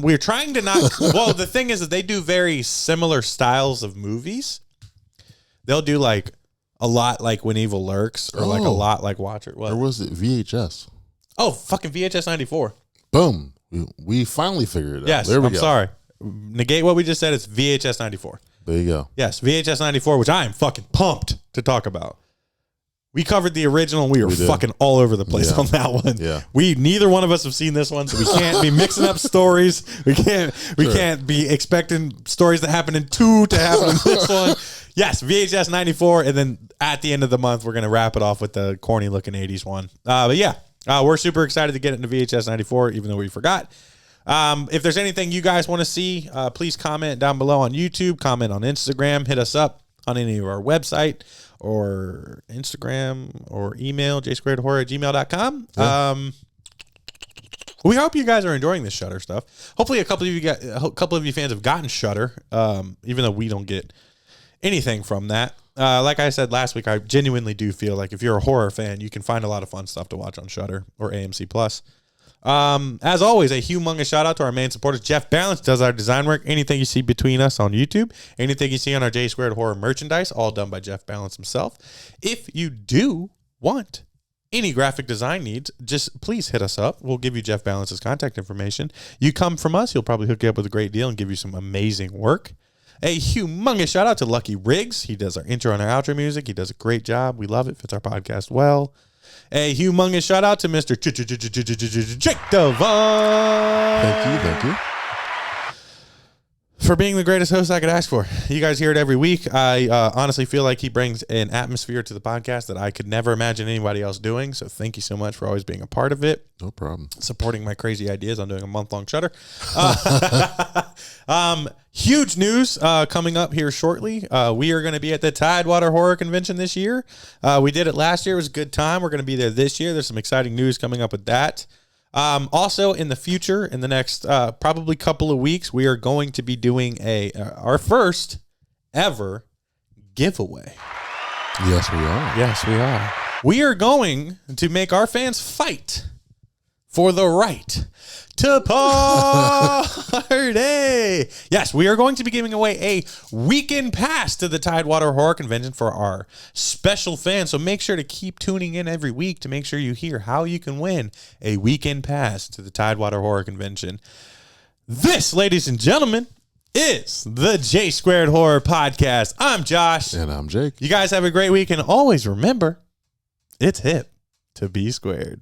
Speaker 3: We're trying to not... well, the thing is that they do very similar styles of movies. They'll do like a lot like When Evil Lurks or like a lot like Watcher. What?
Speaker 4: Or was it VHS?
Speaker 3: Oh, fucking VHS 94.
Speaker 4: Boom. We finally figured it out.
Speaker 3: Yes,
Speaker 4: there we
Speaker 3: I'm
Speaker 4: go.
Speaker 3: sorry. Negate what we just said. It's VHS 94.
Speaker 4: There you go.
Speaker 3: Yes, VHS 94, which I am fucking pumped to talk about. We covered the original and we were fucking all over the place on that one.
Speaker 4: Yeah.
Speaker 3: Neither one of us have seen this one, so we can't be mixing up stories. We can't be expecting stories that happen in 2 to happen in this one. Yes, VHS 94, and then at the end of the month, we're going to wrap it off with the corny looking 80s one. But yeah, we're super excited to get into VHS 94, even though we forgot. If there's anything you guys want to see, please comment down below on YouTube, comment on Instagram, hit us up on any of our website or Instagram or email, jsquaredhorror@gmail.com. Yeah. We hope you guys are enjoying this Shudder stuff. Hopefully a couple of you fans have gotten Shudder, even though we don't get anything from that. Like I said last week, I genuinely do feel like if you're a horror fan, you can find a lot of fun stuff to watch on Shudder or AMC Plus. As always, a humongous shout out to our main supporters. Jeff Balance does our design work. Anything you see between us on YouTube, anything you see on our J Squared Horror merchandise, all done by Jeff Balance himself. If you do want any graphic design needs, just please hit us up. We'll give you Jeff Balance's contact information. You come from us, he'll probably hook you up with a great deal and give you some amazing work. A humongous shout out to Lucky Riggs. He does our intro and our outro music. He does a great job. We love it. Fits our podcast well. A humongous shout out to Mr. Jake Devon.
Speaker 4: Thank you.
Speaker 3: For being the greatest host I could ask for. You guys hear it every week. I honestly feel like he brings an atmosphere to the podcast that I could never imagine anybody else doing. So thank you so much for always being a part of it.
Speaker 4: No problem.
Speaker 3: Supporting my crazy ideas on doing a month-long Shudder. Huge news coming up here shortly. We are going to be at the Tidewater Horror Convention this year. We did it last year. It was a good time. We're going to be there this year. There's some exciting news coming up with that. Also, in the future, in the next probably couple of weeks, we are going to be doing our first ever giveaway.
Speaker 4: Yes, we are.
Speaker 3: Yes, we are. We are going to make our fans fight for the right to party. Yes, we are going to be giving away a weekend pass to the Tidewater Horror Convention for our special fans. So make sure to keep tuning in every week to make sure you hear how you can win a weekend pass to the Tidewater Horror Convention. This, ladies and gentlemen, is the J Squared Horror Podcast. I'm Josh.
Speaker 4: And I'm Jake.
Speaker 3: You guys have a great week, and always remember, it's hip to be squared.